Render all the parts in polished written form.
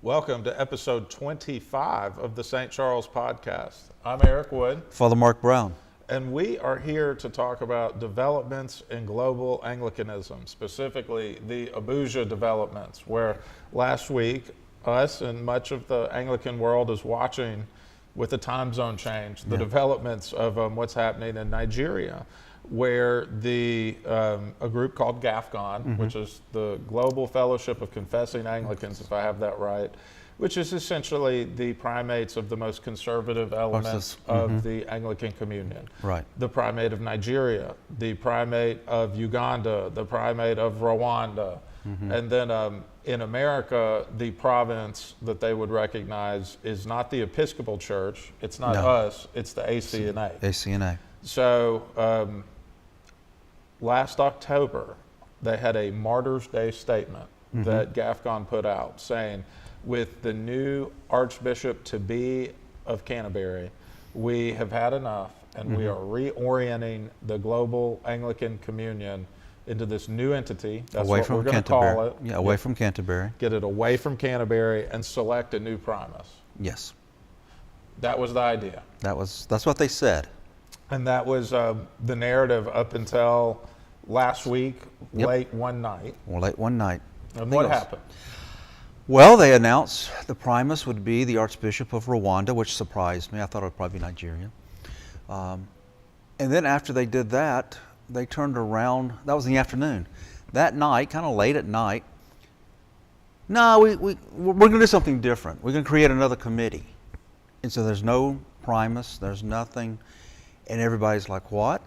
Welcome to episode 25 of the St. Charles Podcast. I'm Eric Wood. Father Mark Brown. And we are here to talk about developments in global Anglicanism, specifically the Abuja developments, where last week us and much of the Anglican world is watching with the time zone change, the developments of what's happening in Nigeria, where a group called GAFCON, which is the Global Fellowship of Confessing Anglicans, if I have that right, which is essentially the primates of the most conservative elements of the Anglican Communion. Right. The primate of Nigeria, the primate of Uganda, the primate of Rwanda, and then in America, the province that they would recognize is not the Episcopal Church, it's not us, it's the ACNA. ACNA. So last October, they had a Martyr's Day statement that GAFCON put out saying, with the new Archbishop-to-be of Canterbury, we have had enough and we are reorienting the global Anglican Communion into this new entity. That's away what from we're going to call it. Yeah, away from Canterbury. Get it away from Canterbury and select a new primus. Yes. That was the idea. That's what they said. And that was the narrative up until last week, late one night. Well, late one night. And what happened? Well, they announced the primus would be the Archbishop of Rwanda, which surprised me. I thought it would probably be Nigerian. And then after they did that, they turned around. That was in the afternoon. That night, kind of late at night, no, we're going to do something different. We're going to create another committee. And so there's no primus, there's nothing. And everybody's like, what?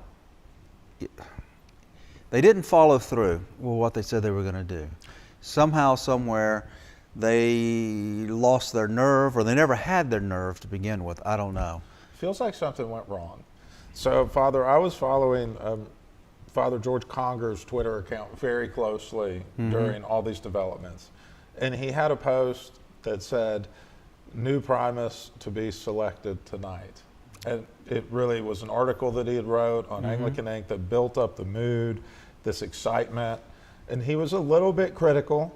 They didn't follow through with what they said they were going to do. Somehow, somewhere, they lost their nerve, or they never had their nerve to begin with. I don't know. Feels like something went wrong. So, Father, I was following Father George Conger's Twitter account very closely during all these developments. And he had a post that said, new primus to be selected tonight. And it really was an article that he had wrote on Anglican Ink that built up the mood, this excitement. And he was a little bit critical,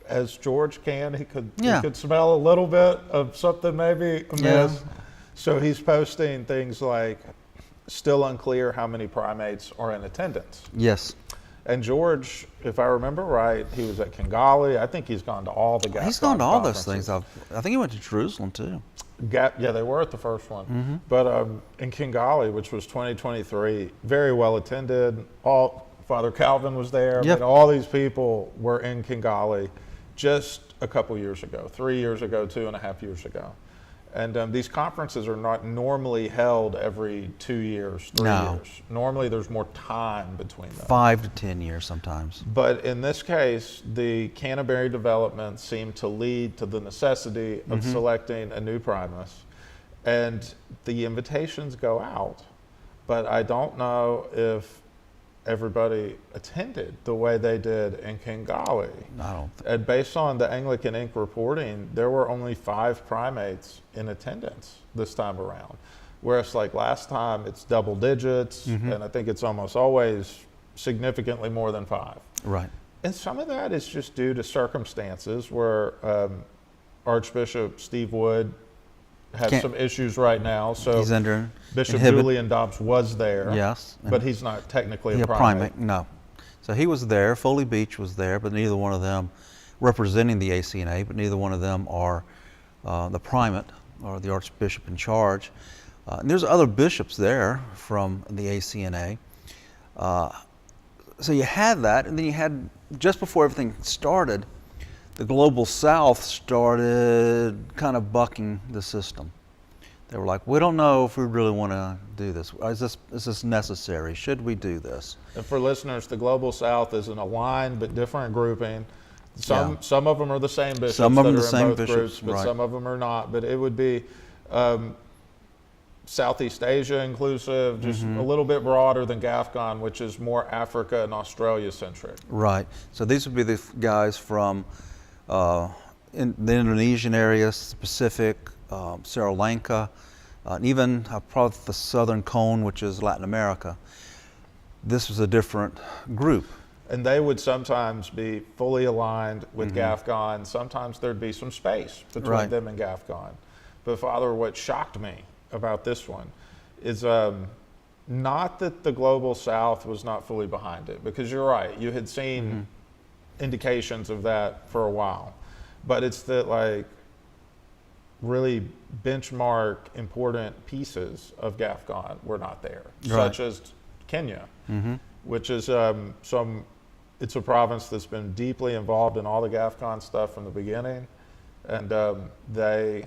as George can. He could smell a little bit of something maybe amiss. Yeah. So he's posting things like, still unclear how many primates are in attendance. Yes. And George, if I remember right, he was at Kigali. I think he's gone to all the GAFCON He's gone to all those things. I think he went to Jerusalem too. Yeah, they were at the first one. But in Kigali, which was 2023, very well attended. Father Calvin was there. Yep. I mean, all these people were in Kigali just a couple years ago, 3 years ago, 2.5 years ago. And these conferences are not normally held every 2 years, 3 years. Normally there's more time between them. 5 to 10 years sometimes. But in this case, the Canterbury development seemed to lead to the necessity of selecting a new primus. And the invitations go out. But I don't know if everybody attended the way they did in Kigali. I don't think. And based on the Anglican Ink reporting, there were only 5 primates in attendance this time around. Whereas like last time, it's double digits, and I think it's almost always significantly more than 5. Right. And some of that is just due to circumstances where Archbishop Steve Wood has some issues right now. So he's under Bishop Julian Dobbs was there. Yes. But he's not technically a primate. No. So he was there. Foley Beach was there, but neither one of them representing the ACNA, but neither one of them are the primate or the archbishop in charge. And there's other bishops there from the ACNA. So you had that, and then you had, just before everything started, the Global South started kind of bucking the system. They were like, we don't know if we really want to do this. Is this necessary? Should we do this? And for listeners, the Global South is an aligned but different grouping. Some of them are the same bishops some of them that are are the in same both bishops, groups, but right. some of them are not. But it would be Southeast Asia inclusive, just a little bit broader than GAFCON, which is more Africa and Australia centric. Right. So these would be the guys from in the Indonesian areas, Pacific, Sri Lanka, and even probably the southern cone, which is Latin America. This was a different group. And they would sometimes be fully aligned with GAFCON. Sometimes there'd be some space between them and GAFCON. But Father, what shocked me about this one is not that the Global South was not fully behind it, because you're right, you had seen indications of that for a while. But it's that, like, really benchmark important pieces of GAFCON were not there, such as Kenya, which is it's a province that's been deeply involved in all the GAFCON stuff from the beginning, and they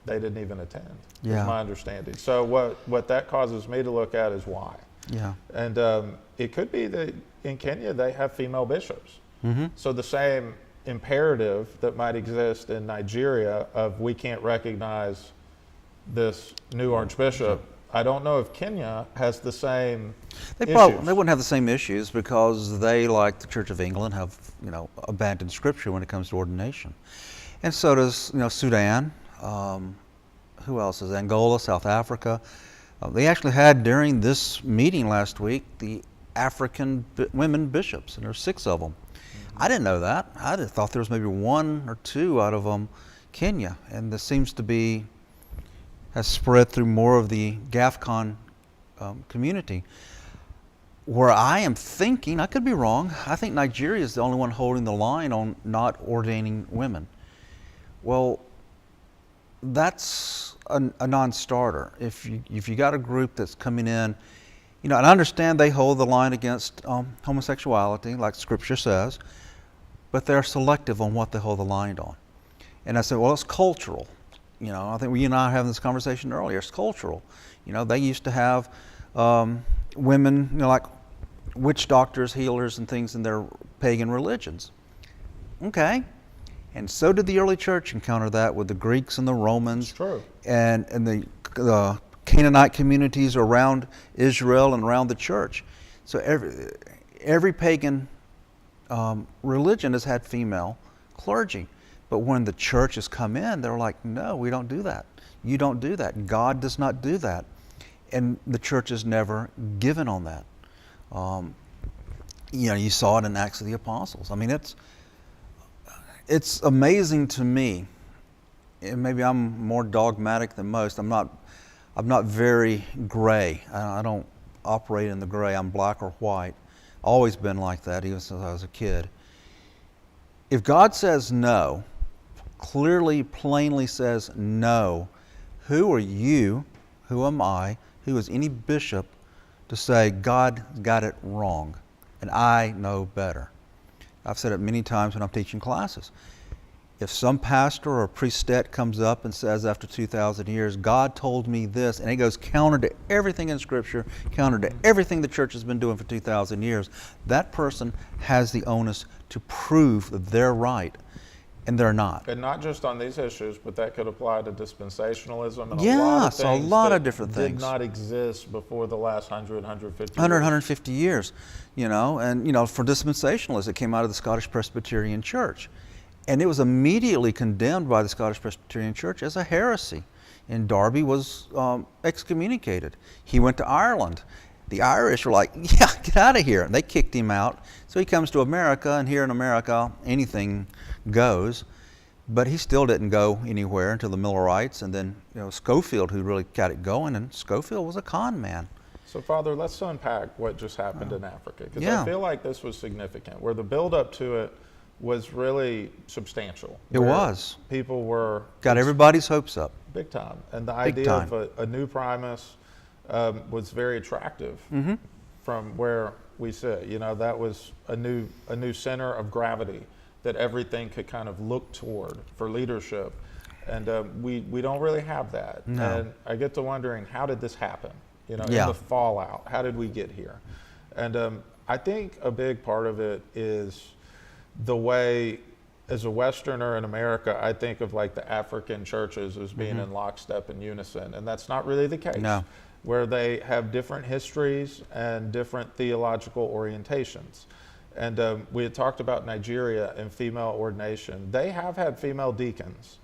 didn't even attend, is my understanding. So what that causes me to look at is why. Yeah. And it could be that in Kenya they have female bishops. So the same imperative that might exist in Nigeria of we can't recognize this new archbishop, I don't know if Kenya has the same They issues. wouldn't have the same issues because they, like the Church of England, have abandoned Scripture when it comes to ordination, and so does Sudan. Who else is Angola, South Africa? They actually had during this meeting last week the African women bishops, and there's 6 of them. I didn't know that. I just thought there was maybe 1 or 2 out of Kenya, and this seems to has spread through more of the GAFCON community. Where I am thinking, I could be wrong, I think Nigeria is the only one holding the line on not ordaining women. Well, that's a non-starter. If you got a group that's coming in, and I understand they hold the line against homosexuality, like Scripture says, but they're selective on what they hold the line on. And I said, well, it's cultural. I think you and I were having this conversation earlier. It's cultural. They used to have women, like witch doctors, healers, and things in their pagan religions. Okay. And so did the early church encounter that with the Greeks and the Romans. It's true. And the Canaanite communities around Israel and around the church. So every pagan religion has had female clergy. But when the church has come in, they're like, no, we don't do that. You don't do that. God does not do that. And the church has never given on that. You saw it in Acts of the Apostles. I mean, it's amazing to me, and maybe I'm more dogmatic than most. I'm not very gray. I don't operate in the gray. I'm black or white. Always been like that, even since I was a kid. If God says no, clearly, plainly says no, who are you, who am I, who is any bishop to say God got it wrong and I know better? I've said it many times when I'm teaching classes. If some pastor or priestess comes up and says after 2,000 years, God told me this, and it goes counter to everything in Scripture, counter to everything the church has been doing for 2,000 years, that person has the onus to prove that they're right, and they're not. And not just on these issues, but that could apply to dispensationalism and Yes, a lot of different things things did not exist before the last 150 years. 150 years, and for dispensationalists, it came out of the Scottish Presbyterian Church. And it was immediately condemned by the Scottish Presbyterian Church as a heresy. And Darby was excommunicated. He went to Ireland. The Irish were like, yeah, get out of here. And they kicked him out. So he comes to America, and here in America, anything goes. But he still didn't go anywhere until the Millerites, and then Schofield, who really got it going, and Schofield was a con man. So, Father, let's unpack what just happened in Africa, because I feel like this was significant, where the build-up to it was really substantial. It was. People were... Got everybody's hopes up. Big time. And the idea of a new primus was very attractive from where we sit. That was a new center of gravity that everything could kind of look toward for leadership. And we don't really have that. No. And I get to wondering, how did this happen? In the fallout, how did we get here? And I think a big part of it is the way, as a Westerner in America, I think of like the African churches as being in lockstep and unison, and that's not really the case. No. Where they have different histories and different theological orientations. And we had talked about Nigeria and female ordination. They have had female deacons,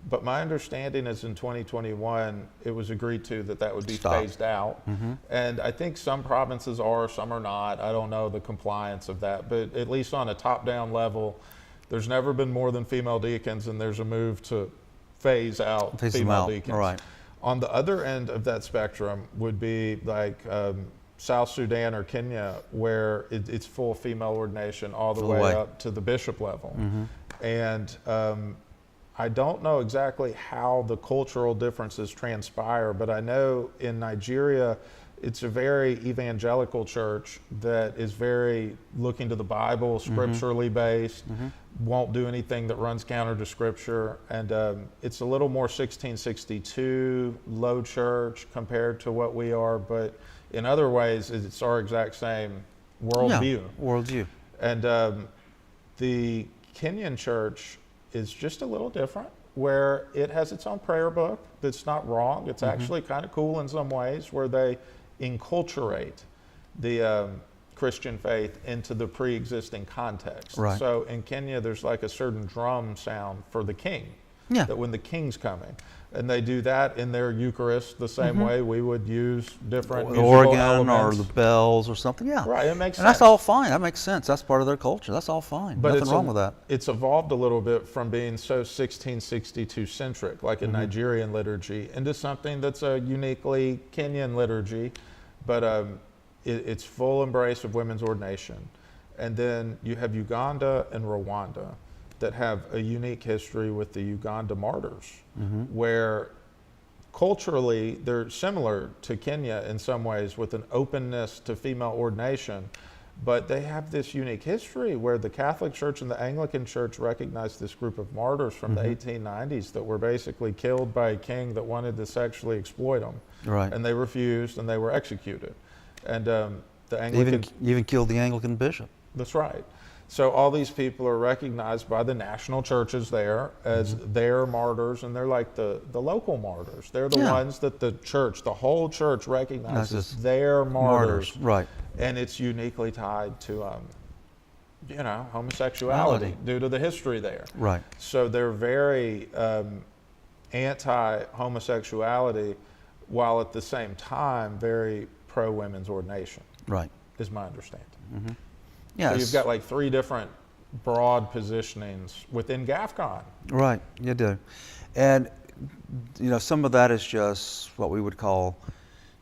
but my understanding is in 2021, it was agreed to that would be phased out. And I think some provinces are, some are not. I don't know the compliance of that, but at least on a top-down level, there's never been more than female deacons, and there's a move to phase out female deacons. Right. On the other end of that spectrum would be like South Sudan or Kenya, where it's full female ordination all the way up to the bishop level. And I don't know exactly how the cultural differences transpire, but I know in Nigeria, it's a very evangelical church that is very looking to the Bible, scripturally based, won't do anything that runs counter to Scripture. And it's a little more 1662 low church compared to what we are, but in other ways, it's our exact same worldview. Yeah, worldview. And the Kenyan church is just a little different, where it has its own prayer book that's not wrong. It's actually kind of cool in some ways, where they enculturate the Christian faith into the pre-existing context. Right. So in Kenya, there's like a certain drum sound for the king, that when the king's coming. And they do that in their Eucharist the same way we would use different musical organ elements. or the bells or something. Yeah. Right, it makes sense. And that's all fine. That makes sense. That's part of their culture. That's all fine. But Nothing wrong with that. It's evolved a little bit from being so 1662 centric, like a Nigerian liturgy, into something that's a uniquely Kenyan liturgy, but it's full embrace of women's ordination. And then you have Uganda and Rwanda that have a unique history with the Uganda martyrs, where culturally they're similar to Kenya in some ways with an openness to female ordination, but they have this unique history where the Catholic Church and the Anglican Church recognized this group of martyrs from the 1890s that were basically killed by a king that wanted to sexually exploit them. Right. And they refused, and they were executed. And the Anglican... Even killed the Anglican bishop. That's right. So all these people are recognized by the national churches there as their martyrs, and they're like the local martyrs. They're the ones that the church, the whole church recognizes their martyrs. Right. And it's uniquely tied to, homosexuality due to the history there. Right. So they're very anti-homosexuality, while at the same time very pro-women's ordination. Right. Is my understanding. Yes. So you've got like three different broad positionings within GAFCON. Right, you do. And, some of that is just what we would call,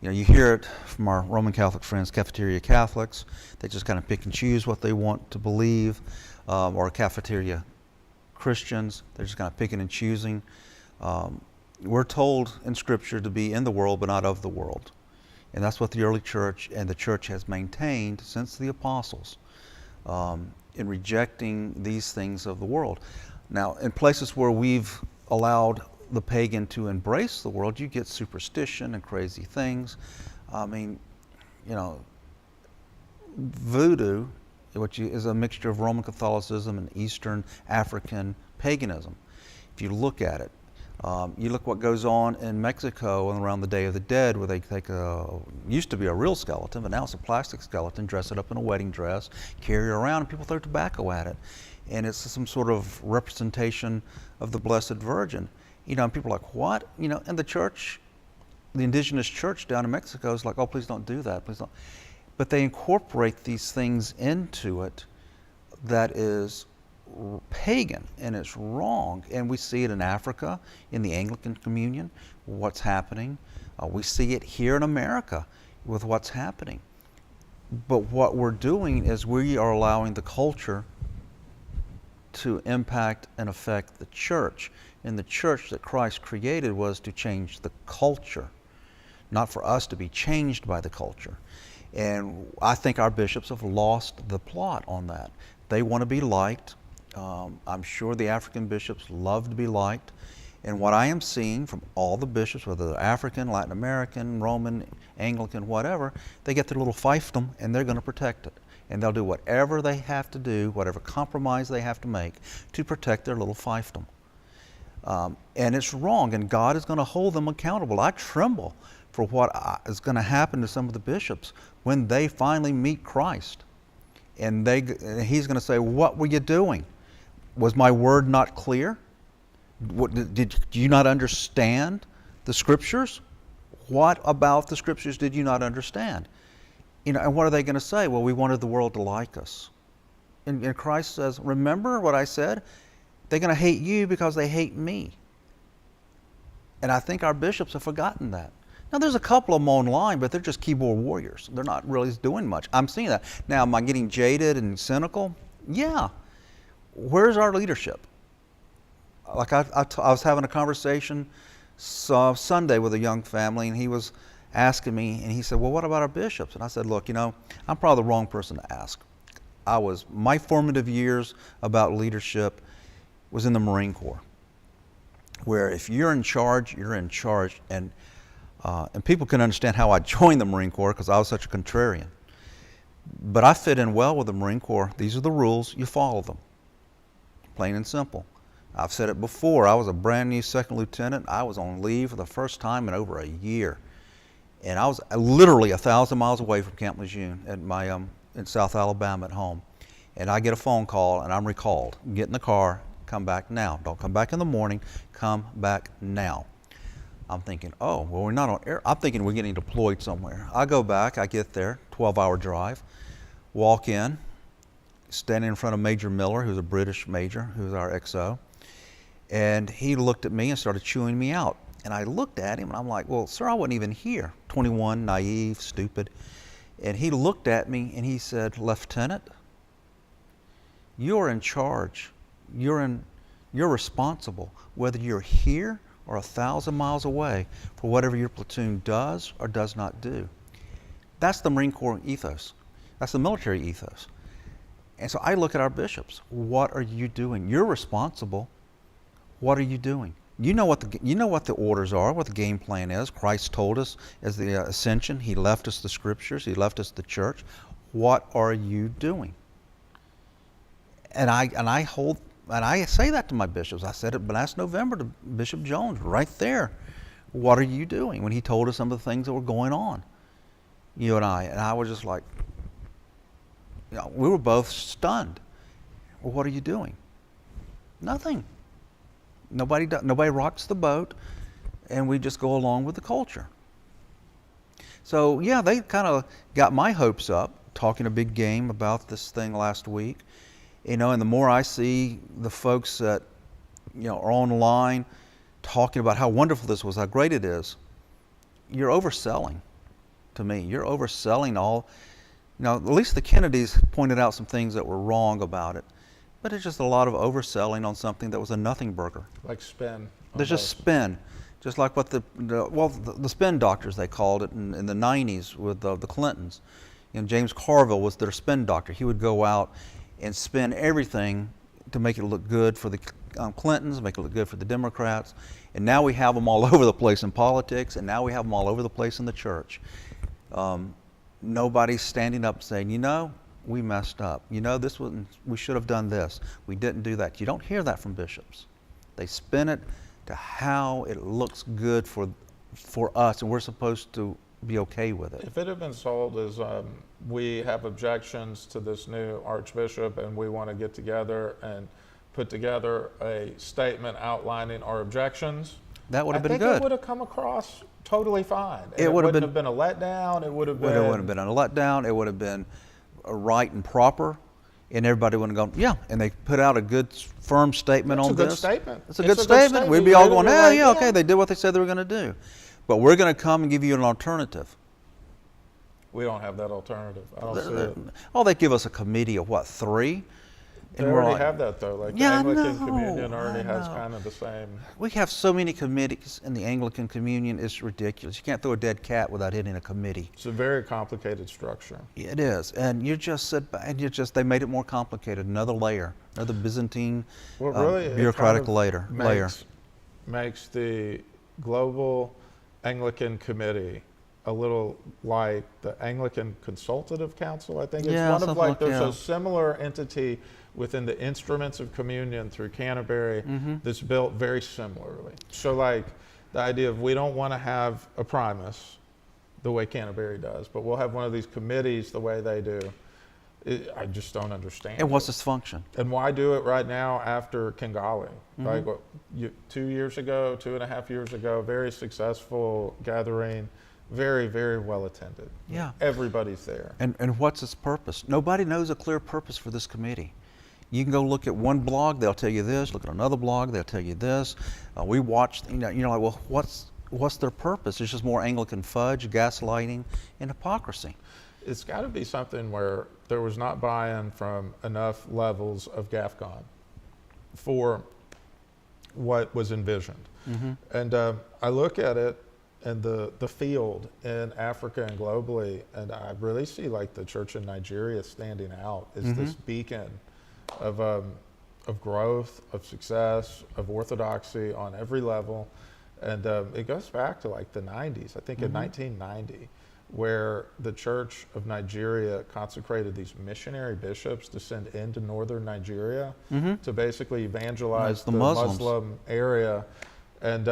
you hear it from our Roman Catholic friends, cafeteria Catholics. They just kind of pick and choose what they want to believe, or cafeteria Christians. They're just kind of picking and choosing. We're told in Scripture to be in the world, but not of the world. And that's what the early church and the church has maintained since the apostles. In rejecting these things of the world. Now, in places where we've allowed the pagan to embrace the world, you get superstition and crazy things. I mean, voodoo, which is a mixture of Roman Catholicism and Eastern African paganism. If you look at it, you look what goes on in Mexico and around the Day of the Dead, where they take used to be a real skeleton, but now it's a plastic skeleton, dress it up in a wedding dress, carry it around, and people throw tobacco at it. And it's some sort of representation of the Blessed Virgin. And people are like, what? And the church, the indigenous church down in Mexico is like, oh, please don't do that, please don't. But they incorporate these things into it that is pagan, and it's wrong. And we see it in Africa, in the Anglican Communion, what's happening. We see it here in America with what's happening. But what we're doing is we are allowing the culture to impact and affect the church. And the church that Christ created was to change the culture, not for us to be changed by the culture. And I think our bishops have lost the plot on that. They want to be liked. I'm sure the African bishops love to be liked. And what I am seeing from all the bishops, whether they're African, Latin American, Roman, Anglican, whatever, they get their little fiefdom and they're going to protect it. And they'll do whatever they have to do, whatever compromise they have to make to protect their little fiefdom. And it's wrong, and God is going to hold them accountable. I tremble for what is going to happen to some of the bishops when they finally meet Christ. and he's going to say, what were you doing? Was my word not clear? Do you not understand the Scriptures? What about the Scriptures did you not understand? And what are they going to say? Well, we wanted the world to like us. And Christ says, remember what I said? They're going to hate you because they hate me. And I think our bishops have forgotten that. Now, there's a couple of them online, but they're just keyboard warriors. They're not really doing much. I'm seeing that. Now, am I getting jaded and cynical? Yeah. Where's our leadership? Like I was having a conversation Sunday with a young family, and he was asking me, and he said, well, what about our bishops? And I said, look, I'm probably the wrong person to ask. My formative years about leadership was in the Marine Corps, where if you're in charge, you're in charge. And people can understand how I joined the Marine Corps because I was such a contrarian. But I fit in well with the Marine Corps. These are the rules. You follow them. Plain and simple. I've said it before. I was a brand new second lieutenant. I was on leave for the first time in over a year. And I was literally 1,000 miles away from Camp Lejeune at my in South Alabama at home. And I get a phone call, and I'm recalled. Get in the car, come back now. Don't come back in the morning, come back now. I'm thinking, oh, well, we're not on air. I'm thinking we're getting deployed somewhere. I go back, I get there, 12-hour drive, walk in, standing in front of Major Miller, who's a British major, who's our XO. And he looked at me and started chewing me out. And I looked at him, and I'm like, well, sir, I wasn't even here. 21, naive, stupid. And he looked at me, and he said, Lieutenant, you're in charge. You're responsible, whether you're here or 1,000 miles away, for whatever your platoon does or does not do. That's the Marine Corps ethos. That's the military ethos. And so I look at our bishops. What are you doing? You're responsible. What are you doing? You know what the orders are, what the game plan is. Christ told us as the ascension. He left us the Scriptures. He left us the church. What are you doing? And I say that to my bishops. I said it last November to Bishop Jones, right there. What are you doing? When he told us some of the things that were going on, you and I was just like, we were both stunned. Well, what are you doing? Nothing. Nobody rocks the boat, and we just go along with the culture. So yeah, they kind of got my hopes up, talking a big game about this thing last week. And the more I see the folks that are online talking about how wonderful this was, how great it is, you're overselling. To me, you're overselling all. At least the Kennedys pointed out some things that were wrong about it. But it's just a lot of overselling on something that was a nothing burger. Like spin. There's just spin. Just like what the spin doctors, they called it in the 90s with the Clintons. James Carville was their spin doctor. He would go out and spin everything to make it look good for the Clintons, make it look good for the Democrats. And now we have them all over the place in politics, and now we have them all over the place in the church. Nobody's standing up saying, we messed up. We should have done this. We didn't do that. You don't hear that from bishops. They spin it to how it looks good for us, and we're supposed to be okay with it. If it had been sold as we have objections to this new archbishop, and we want to get together and put together a statement outlining our objections, that would have been good. I think it would have come across totally fine. It wouldn't have been a letdown. It would have been a letdown. It would have been right and proper, and everybody would have gone, yeah. And they put out a good, firm statement on this. It's a good statement. It's a good statement. We'd be all going, okay, they did what they said they were going to do. But we're going to come and give you an alternative. We don't have that alternative. I don't see it. Oh, they give us a committee of what, 3? They already have that though. Like the Anglican Communion already has kind of the same. We have so many committees in the Anglican Communion, it's ridiculous. You can't throw a dead cat without hitting a committee. It's a very complicated structure. It is, and you just sit back and they made it more complicated. Another layer, another Byzantine bureaucratic layer. Makes the global Anglican Committee a little like the Anglican Consultative Council, I think. It's one of there's a similar entity within the instruments of communion through Canterbury that's built very similarly. So like the idea of we don't want to have a primus the way Canterbury does, but we'll have one of these committees the way they do. I just don't understand. And what's it. its function? And why do it right now after Kingali? Mm-hmm. Like 2 years ago, 2.5 years ago, very successful gathering, very, very well attended. Yeah. Everybody's there. And what's its purpose? Nobody knows a clear purpose for this committee. You can go look at one blog, they'll tell you this. Look at another blog, they'll tell you this. We watched, you're like, well, what's their purpose? It's just more Anglican fudge, gaslighting, and hypocrisy. It's got to be something where there was not buy-in from enough levels of GAFCON for what was envisioned. Mm-hmm. And I look at it and the field in Africa and globally, and I really see like the church in Nigeria standing out as Mm-hmm. this beacon of growth, of success, of orthodoxy on every level. And it goes back to like the 90s, I think in 1990, where the Church of Nigeria consecrated these missionary bishops to send into northern Nigeria to basically evangelize the the Muslims. Muslim area. And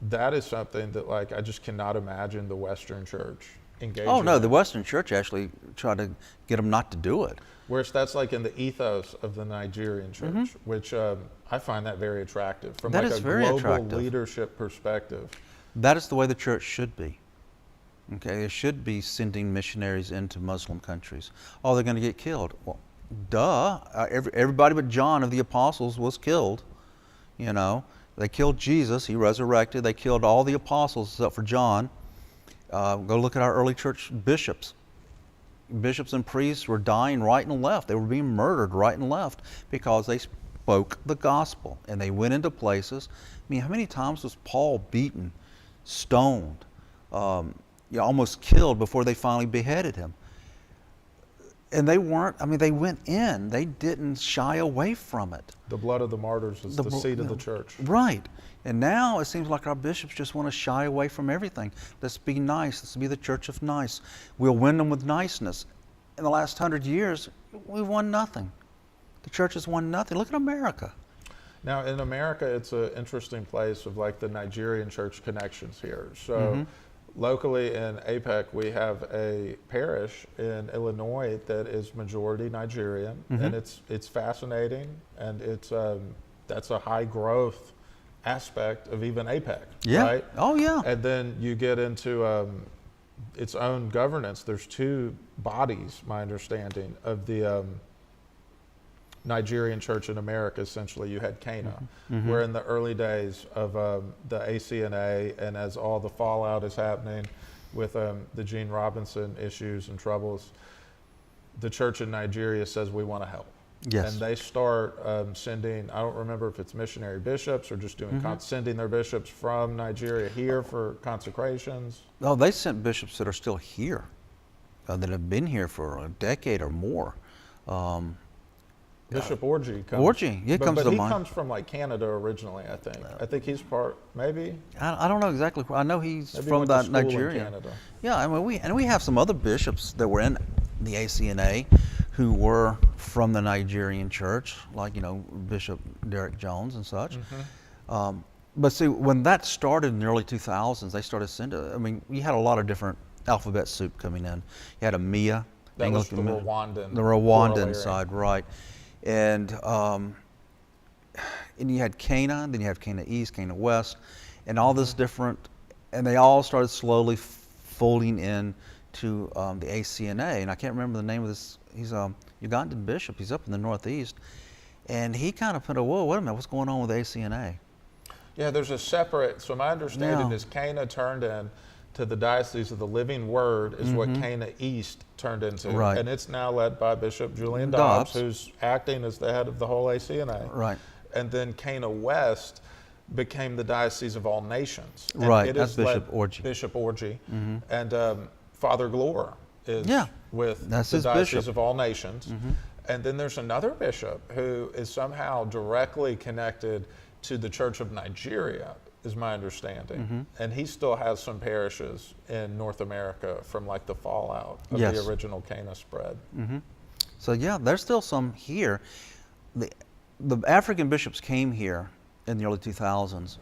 that is something that like I just cannot imagine the Western Church engaging Oh no, in. the Western Church actually tried to get them not to do it. Whereas that's like in the ethos of the Nigerian church, which I find that very attractive from That like is a very global attractive. leadership perspective. That is the way the church should be. Okay, it should be sending missionaries into Muslim countries. Oh, they're going to get killed. Well, duh. Everybody but John of the apostles was killed. You know, they killed Jesus. He resurrected. They killed all the apostles except for John. Go look at our early church bishops. Bishops and priests were dying right and left. They were being murdered right and left because they spoke the gospel and they went into places. I mean, how many times was Paul beaten, stoned, almost killed before they finally beheaded him? And they weren't, I mean, they went in. They didn't shy away from it. The blood of the martyrs is the seed of the church. Right. And now it seems like our bishops just want to shy away from everything. Let's be nice. Let's be the church of nice. We'll win them with niceness. In the last 100 years, we've won nothing. The church has won nothing. Look at America. Now in America, it's an interesting place of like the Nigerian church connections here. So locally in APEC, we have a parish in Illinois that is majority Nigerian, and it's fascinating, and it's that's a high growth aspect of even APEC, Yeah. right? Oh, yeah. And then you get into its own governance. There's two bodies, my understanding, of the Nigerian church in America. Essentially, you had Cana, where in the early days of the ACNA, and as all the fallout is happening with the Gene Robinson issues and troubles, the church in Nigeria says we want to help. Yes. And they start sending, I don't remember if it's missionary bishops or just doing sending their bishops from Nigeria here for consecrations. Oh, they sent bishops that are still here, that have been here for a decade or more. Bishop Orji comes. Orji, he comes but to he mind. comes from like Canada originally, I think. I think he's part, maybe. I don't know exactly. I know he's Maybe he from went to that school in Nigeria. Canada. Yeah, I mean we have some other bishops that were in the ACNA who were from the Nigerian church, like Bishop Derek Jones and such. But see, when that started in the early 2000s, they started sending. I mean, you had a lot of different alphabet soup coming in. You had a MIA, That was the Anglican, Rwandan. the Rwandan corollary. side, right? And you had Cana, then you have Cana East, Cana West, and all this different, and they all started slowly folding in to the ACNA. And I can't remember the name of this. He's a Ugandan bishop. He's up in the Northeast, and he kind of put whoa, wait a minute, what's going on with the ACNA? Yeah, there's a separate, so my understanding is Cana turned in to the Diocese of the Living Word is what Cana East turned into. Right. And it's now led by Bishop Julian Dobbs, who's acting as the head of the whole ACNA. Right. And then Cana West became the Diocese of All Nations. And Right, it that's is Bishop led- Orji. Bishop Orji. And Father Glore is with that's the his Diocese bishop. of All Nations. And then there's another bishop who is somehow directly connected to the Church of Nigeria, is my understanding. And he still has some parishes in North America from like the fallout of the original Cana spread. So yeah, there's still some here. The African bishops came here in the early 2000s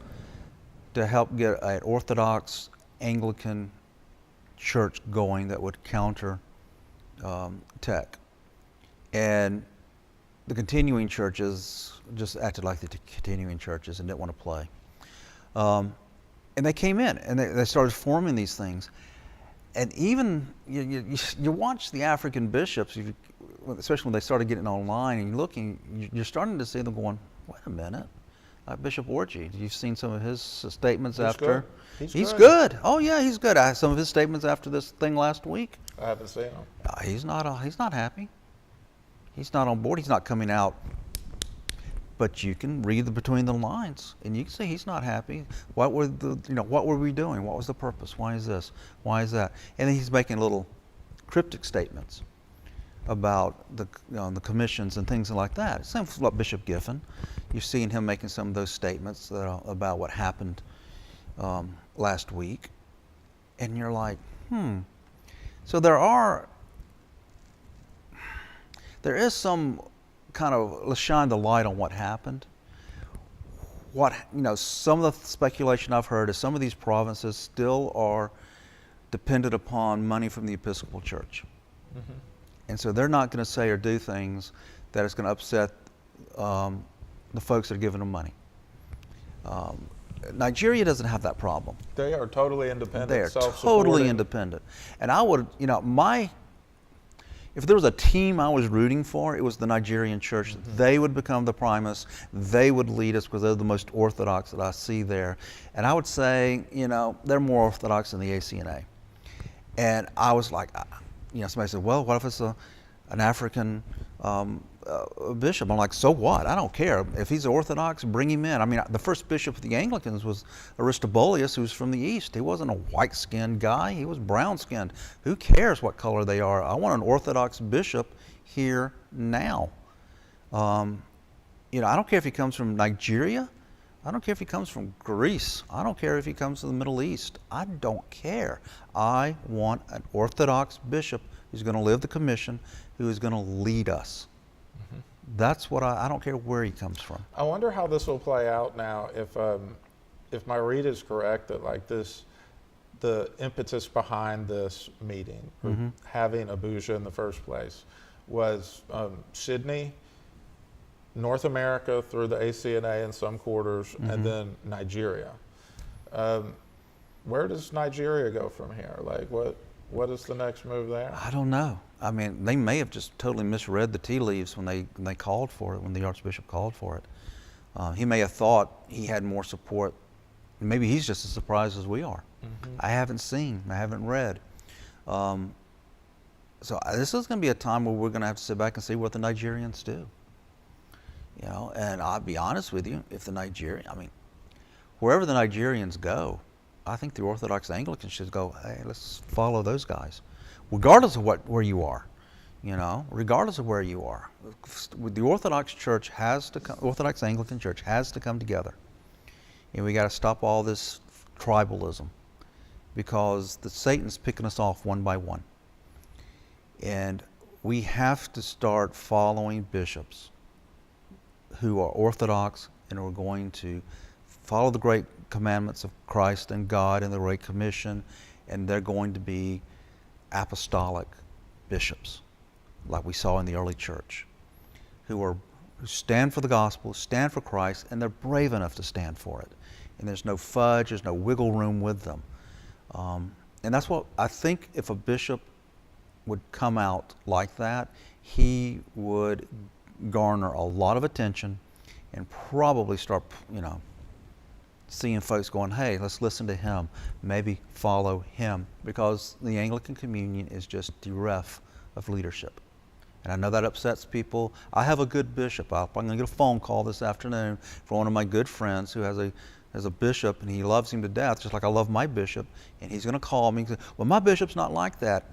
to help get an Orthodox Anglican church going that would counter tech. And the continuing churches just acted like the continuing churches and didn't want to play. And they came in and they started forming these things. And even you watch the African bishops, especially when they started getting online and you're looking, you're starting to see them going, wait a minute. Bishop Orgy, you've seen some of his statements after. Good. He's good. Oh yeah, he's good. I had some of his statements after this thing last week. I haven't seen him. He's not happy. He's not on board. He's not coming out. But you can read between the lines, and you can see he's not happy. What were we doing? What was the purpose? Why is this? Why is that? And then he's making little cryptic statements about the commissions and things like that. Same with Bishop Giffen. You're seeing him making some of those statements about what happened last week, and you're like, So there is some kind of, let's shine the light on what happened. Some of the speculation I've heard is some of these provinces still are dependent upon money from the Episcopal Church. Mm-hmm. And so they're not going to say or do things that is going to upset the folks that are giving them money. Nigeria doesn't have that problem. They are totally independent, They are self-supporting. totally independent. And I would, if there was a team I was rooting for, it was the Nigerian church. Mm-hmm. They would become the primus. They would lead us because they're the most orthodox that I see there. And I would say, they're more orthodox than the ACNA. And I was like, somebody said, well, what if it's an African bishop? I'm like, so what? I don't care. If he's Orthodox, bring him in. I mean, the first bishop of the Anglicans was Aristobulus, who was from the East. He wasn't a white-skinned guy. He was brown-skinned. Who cares what color they are? I want an Orthodox bishop here now. I don't care if he comes from Nigeria. I don't care if he comes from Greece. I don't care if he comes from the Middle East. I don't care. I want an Orthodox bishop who's going to live the commission, who is going to lead us. Mm-hmm. That's what I don't care where he comes from. I wonder how this will play out now if my read is correct, that the impetus behind this meeting, mm-hmm. having Abuja in the first place, was Sydney, North America through the ACNA in some quarters, mm-hmm. and then Nigeria. Where does Nigeria go from here? What is the next move there? I don't know. I mean, they may have just totally misread the tea leaves when they called for it, when the Archbishop called for it. He may have thought he had more support. Maybe he's just as surprised as we are. Mm-hmm. I haven't read. So this is going to be a time where we're going to have to sit back and see what the Nigerians do. And I'll be honest with you, wherever the Nigerians go, I think the Orthodox Anglicans should go, hey, let's follow those guys, regardless of where you are. Regardless of where you are. The Orthodox Church Orthodox Anglican Church has to come together. And we got to stop all this tribalism, because Satan's picking us off one by one. And we have to start following bishops who are Orthodox and are going to follow the great commandments of Christ and God and the Great Commission, and they're going to be apostolic bishops, like we saw in the early church, who stand for the gospel, stand for Christ, and they're brave enough to stand for it. And there's no fudge, there's no wiggle room with them. And that's what I think. If a bishop would come out like that, he would garner a lot of attention and probably start, seeing folks going, hey, let's listen to him, maybe follow him, because the Anglican Communion is just bereft of leadership. And I know that upsets people. I have a good bishop. I'm going to get a phone call this afternoon from one of my good friends who has a bishop, and he loves him to death, just like I love my bishop, and he's going to call me and say, well, my bishop's not like that.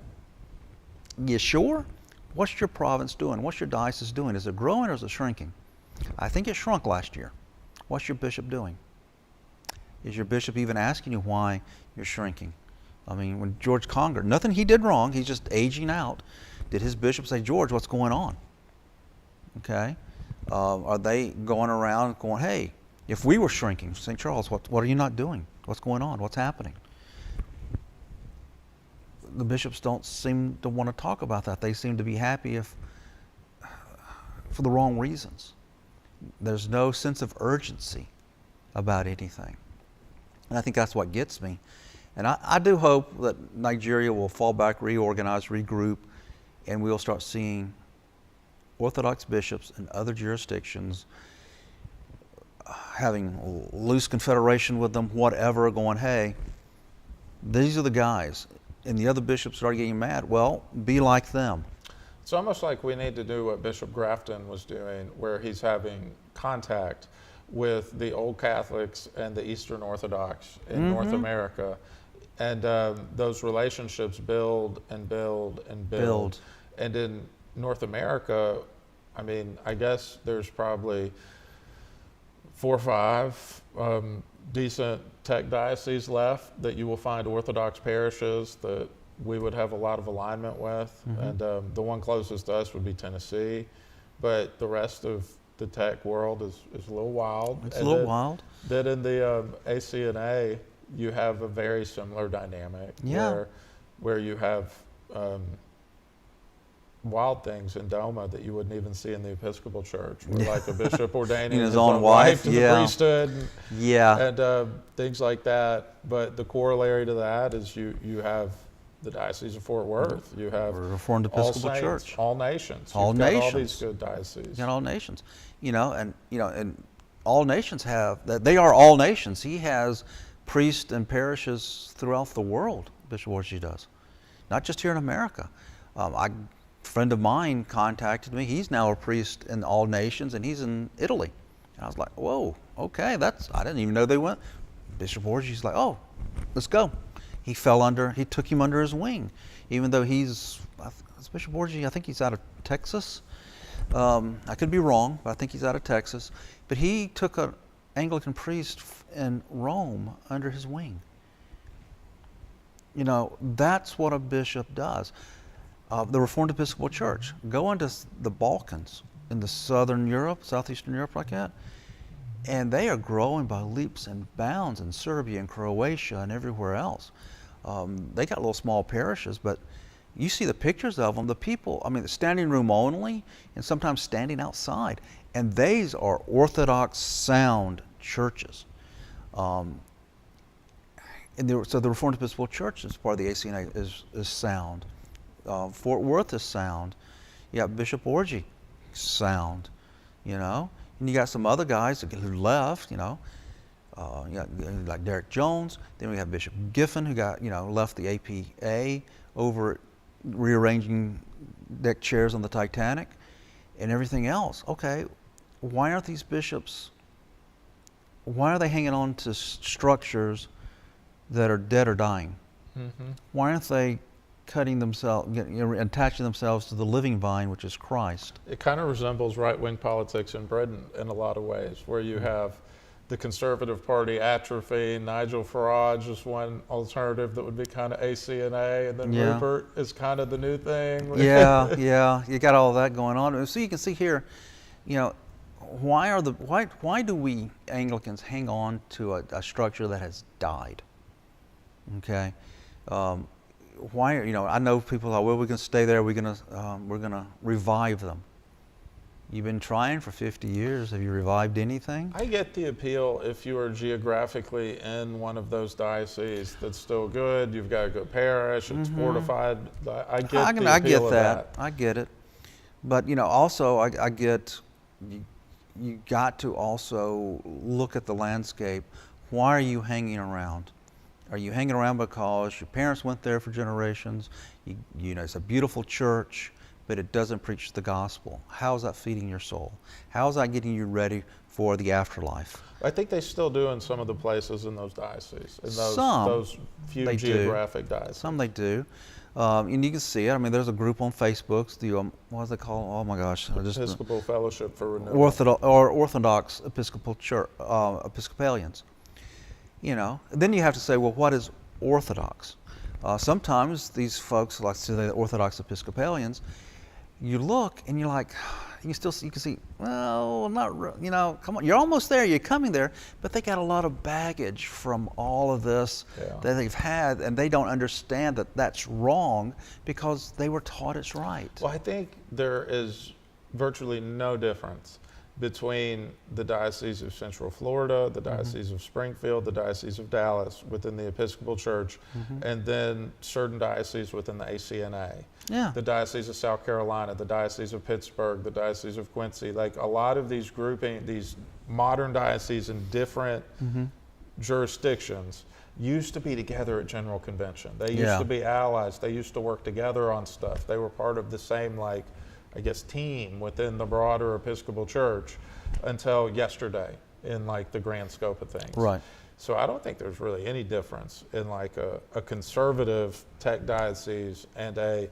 You sure? What's your province doing? What's your diocese doing? Is it growing or is it shrinking? I think it shrunk last year. What's your bishop doing? Is your bishop even asking you why you're shrinking? I mean, when George Conger, nothing he did wrong, he's just aging out. Did his bishop say, George, what's going on? Okay. Are they going around going, hey, if we were shrinking, St. Charles, what are you not doing? What's going on? What's happening? The bishops don't seem to want to talk about that. They seem to be happy if for the wrong reasons. There's no sense of urgency about anything. And I think that's what gets me. And I do hope that Nigeria will fall back, reorganize, regroup, and we'll start seeing Orthodox bishops in other jurisdictions having loose confederation with them, whatever, going, hey, these are the guys. And the other bishops are getting mad. Well, be like them. It's almost like we need to do what Bishop Grafton was doing, where he's having contact with the Old Catholics and the Eastern Orthodox in North America. And those relationships build and build and build. And in North America, I mean, I guess there's probably 4 or 5 decent tech dioceses left that you will find Orthodox parishes that we would have a lot of alignment with. And the one closest to us would be Tennessee. But the rest of the tech world is a little wild. It's a little wild. That in the ACNA, you have a very similar dynamic where you have wild things in Doma that you wouldn't even see in the Episcopal Church, where like a bishop ordaining his own wife to the priesthood, and things like that. But the corollary to that is you have the Diocese of Fort Worth, you have Reformed Episcopal All Saints, Church, all nations, all You've nations, got all these good dioceses, you got all nations, and all nations have that. They are all nations. He has priests and parishes throughout the world. Bishop Orji does, not just here in America. A friend of mine contacted me. He's now a priest in all nations, and he's in Italy. And I was like, whoa, okay, I didn't even know they went. Bishop Orji's like, oh, let's go. He took him under his wing, even though it's Bishop Orji, I think he's out of Texas. I could be wrong, but I think he's out of Texas. But he took an Anglican priest in Rome under his wing. That's what a bishop does. The Reformed Episcopal Church, go into the Balkans, in the Southern Europe, Southeastern Europe like that, and they are growing by leaps and bounds in Serbia and Croatia and everywhere else. They got little small parishes, but you see the pictures of them, the people, the standing room only, and sometimes standing outside. And these are Orthodox sound churches. So the Reformed Episcopal Church, as part of the ACNA, is sound. Fort Worth is sound. You got Bishop Orji, sound. And you got some other guys who left. You got like Derek Jones. Then we have Bishop Giffen, who got left the APA over rearranging deck chairs on the Titanic, and everything else. Okay, why aren't these bishops? Why are they hanging on to structures that are dead or dying? Why aren't they cutting themselves, attaching themselves to the living vine, which is Christ? It kind of resembles right-wing politics in Britain in a lot of ways, where you have the Conservative Party atrophy. Nigel Farage is one alternative that would be kind of ACNA, and then Rupert is kind of the new thing. Yeah, you got all that going on. So you can see here, why do we Anglicans hang on to a structure that has died? Okay, why? I know people are, well, we're going to stay there. We're going to revive them. You've been trying for 50 years. Have you revived anything? I get the appeal if you are geographically in one of those dioceses that's still good. You've got a good parish. It's fortified. I get the appeal of that. I get it. But also I get you got to also look at the landscape. Why are you hanging around? Are you hanging around because your parents went there for generations? It's a beautiful church, but it doesn't preach the gospel. How is that feeding your soul? How is that getting you ready for the afterlife? I think they still do in some of the places in those dioceses, in those few geographic dioceses. Some they do. And you can see it. There's a group on Facebook, the, what is it called? Oh my gosh. Episcopal Fellowship for Renewal. Orthodox Episcopal Church, Episcopalians. Then you have to say, well, what is Orthodox? Sometimes these folks, like the Orthodox Episcopalians, you look and you're like, you can see, well, not, come on, you're almost there, you're coming there, but they got a lot of baggage from all of this that they've had, and they don't understand that that's wrong because they were taught it's right. Well, I think there is virtually no difference between the Diocese of Central Florida, the Diocese of Springfield, the Diocese of Dallas within the Episcopal Church, and then certain dioceses within the ACNA. Yeah. The Diocese of South Carolina, the Diocese of Pittsburgh, the Diocese of Quincy. Like a lot of these these modern dioceses in different jurisdictions used to be together at General Convention. They used to be allies. They used to work together on stuff. They were part of the same, like, I guess, team within the broader Episcopal Church until yesterday in like the grand scope of things. Right. So I don't think there's really any difference in like a conservative tech diocese and a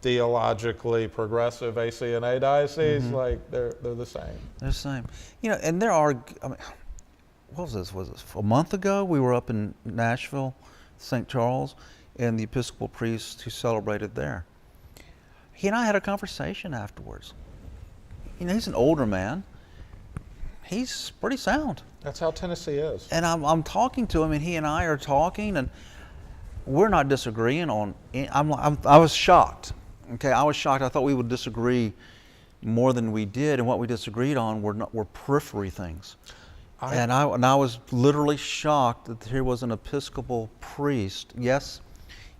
theologically progressive ACNA diocese. Like they're the same. They're the same. You know, and there are, I mean, what was this? Was this a month ago? We were up in Nashville, St. Charles, and the Episcopal priest who celebrated there. He and I had a conversation afterwards. You know, he's an older man. He's pretty sound. That's how Tennessee is. And I'm talking to him, and he and I are talking, and we're not disagreeing on. I was shocked. Okay, I was shocked. I thought we would disagree more than we did, and what we disagreed on were periphery things. And I was literally shocked that here was an Episcopal priest. Yes,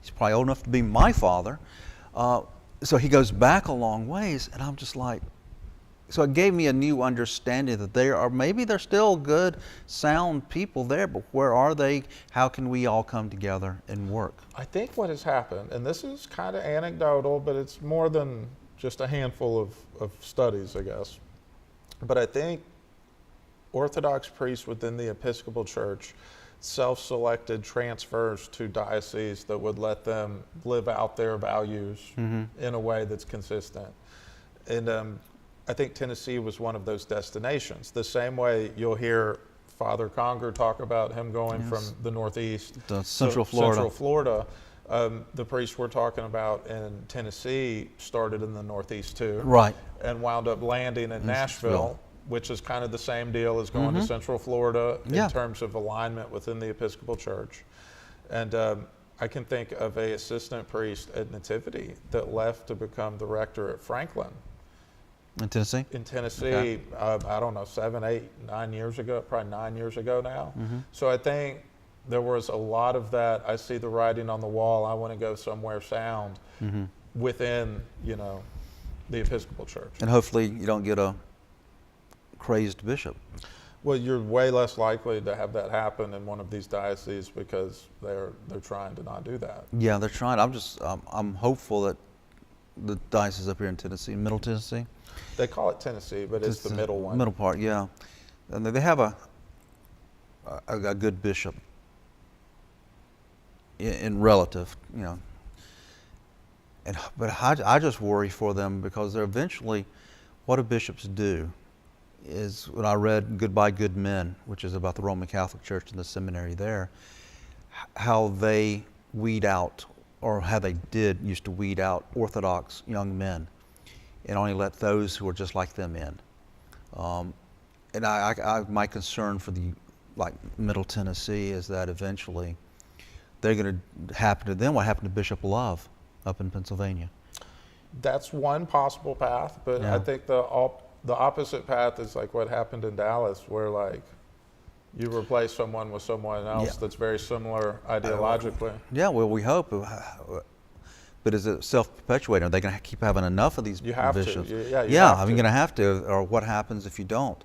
he's probably old enough to be my father. So he goes back a long ways, and I'm just like, so it gave me a new understanding that maybe they're still good, sound people there, but where are they? How can we all come together and work? I think what has happened, and this is kind of anecdotal, but it's more than just a handful of studies, I guess. But I think Orthodox priests within the Episcopal Church self-selected transfers to dioceses that would let them live out their values in a way that's consistent. And I think Tennessee was one of those destinations. The same way you'll hear Father Conger talk about him going from the Northeast to Central Florida. The priest we're talking about in Tennessee started in the Northeast too. Right. And wound up landing in Nashville, which is kind of the same deal as going to Central Florida in terms of alignment within the Episcopal Church. And I can think of an assistant priest at Nativity that left to become the rector at Franklin. In Tennessee? In Tennessee, I don't know, 7, 8, 9 years ago, probably 9 years ago now. So I think there was a lot of that. I see the writing on the wall. I want to go somewhere sound within, you know, the Episcopal Church. And hopefully you don't get a crazed bishop. Well, you're way less likely to have that happen in one of these dioceses because they're trying to not do that. Yeah, they're trying. I'm hopeful that the diocese up here in Tennessee, Middle Tennessee. They call it Tennessee, but it's the middle one. Middle part, yeah. And they have a good bishop in relative, you know. But I just worry for them because they're eventually, what do bishops do? Is when I read Goodbye Good Men, which is about the Roman Catholic Church and the seminary there, how they weed out, or how they used to weed out Orthodox young men and only let those who are just like them in. And my concern for the Middle Tennessee is that eventually they're going to happen to them what happened to Bishop Love up in Pennsylvania. That's one possible path, but I think the opposite path is like what happened in Dallas, where like you replace someone with someone else that's very similar ideologically. Yeah, well, we hope. But is it self-perpetuating? Are they going to keep having enough of these bishops? You I'm going to have to. Or what happens if you don't?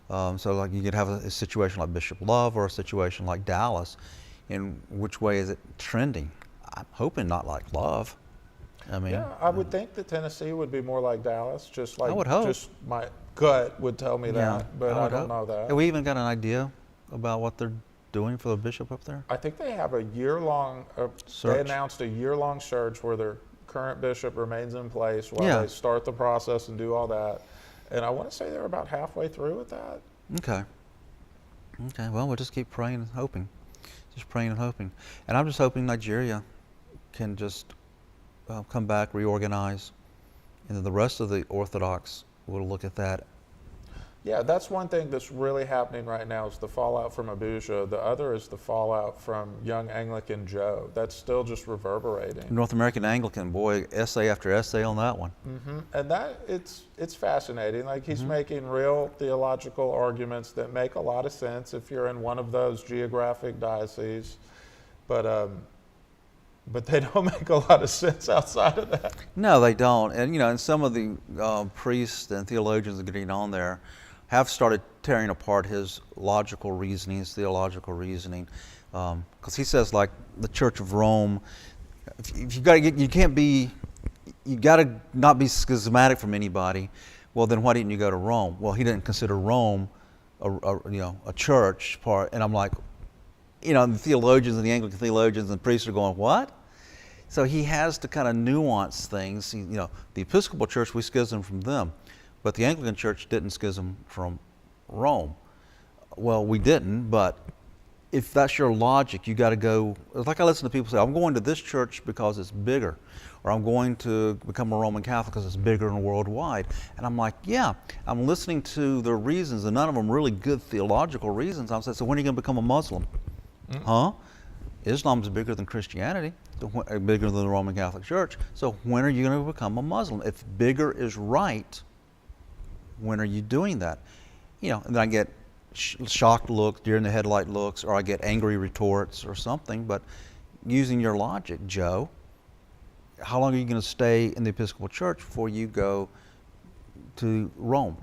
So like you could have a situation like Bishop Love or a situation like Dallas. In which way is it trending? I'm hoping not like Love. I mean, I would think that Tennessee would be more like Dallas. Just like I would hope. Just my gut would tell me that, but I don't know that. Have we even got an idea about what they're doing for the bishop up there? I think they have a year-long. They announced a year-long search where their current bishop remains in place while they start the process and do all that. And I want to say they're about halfway through with that. Okay. Well, we'll just keep praying and hoping. Just praying and hoping. And I'm just hoping Nigeria can just come back, reorganize, and then the rest of the Orthodox will look at that. Yeah, that's one thing that's really happening right now is the fallout from Abuja. The other is the fallout from young Anglican Joe. That's still just reverberating. North American Anglican, boy, essay after essay on that one. And that it's fascinating. Like he's making real theological arguments that make a lot of sense if you're in one of those geographic dioceses, but they don't make a lot of sense outside of that. No, they don't. And and some of the priests and theologians that are getting on there have started tearing apart his logical reasoning, his theological reasoning, because he says, like the Church of Rome, if you got to get, you got to not be schismatic from anybody. Well, then why didn't you go to Rome? Well, he didn't consider Rome a church part. And I'm like, the theologians and the Anglican theologians and priests are going, what? So he has to kind of nuance things. The Episcopal Church, we schism from them. But the Anglican Church didn't schism from Rome. Well, we didn't, but if that's your logic, you got to go. It's like I listen to people say, I'm going to this church because it's bigger, or I'm going to become a Roman Catholic because it's bigger and worldwide. And I'm like, yeah, I'm listening to the reasons, and none of them really good theological reasons. I'm saying, so when are you going to become a Muslim? Huh? Islam's bigger than Christianity, bigger than the Roman Catholic Church. So when are you going to become a Muslim? If bigger is right, when are you doing that? And then I get shocked looks, deer in the headlight looks, or I get angry retorts or something. But using your logic, Joe, how long are you going to stay in the Episcopal Church before you go to Rome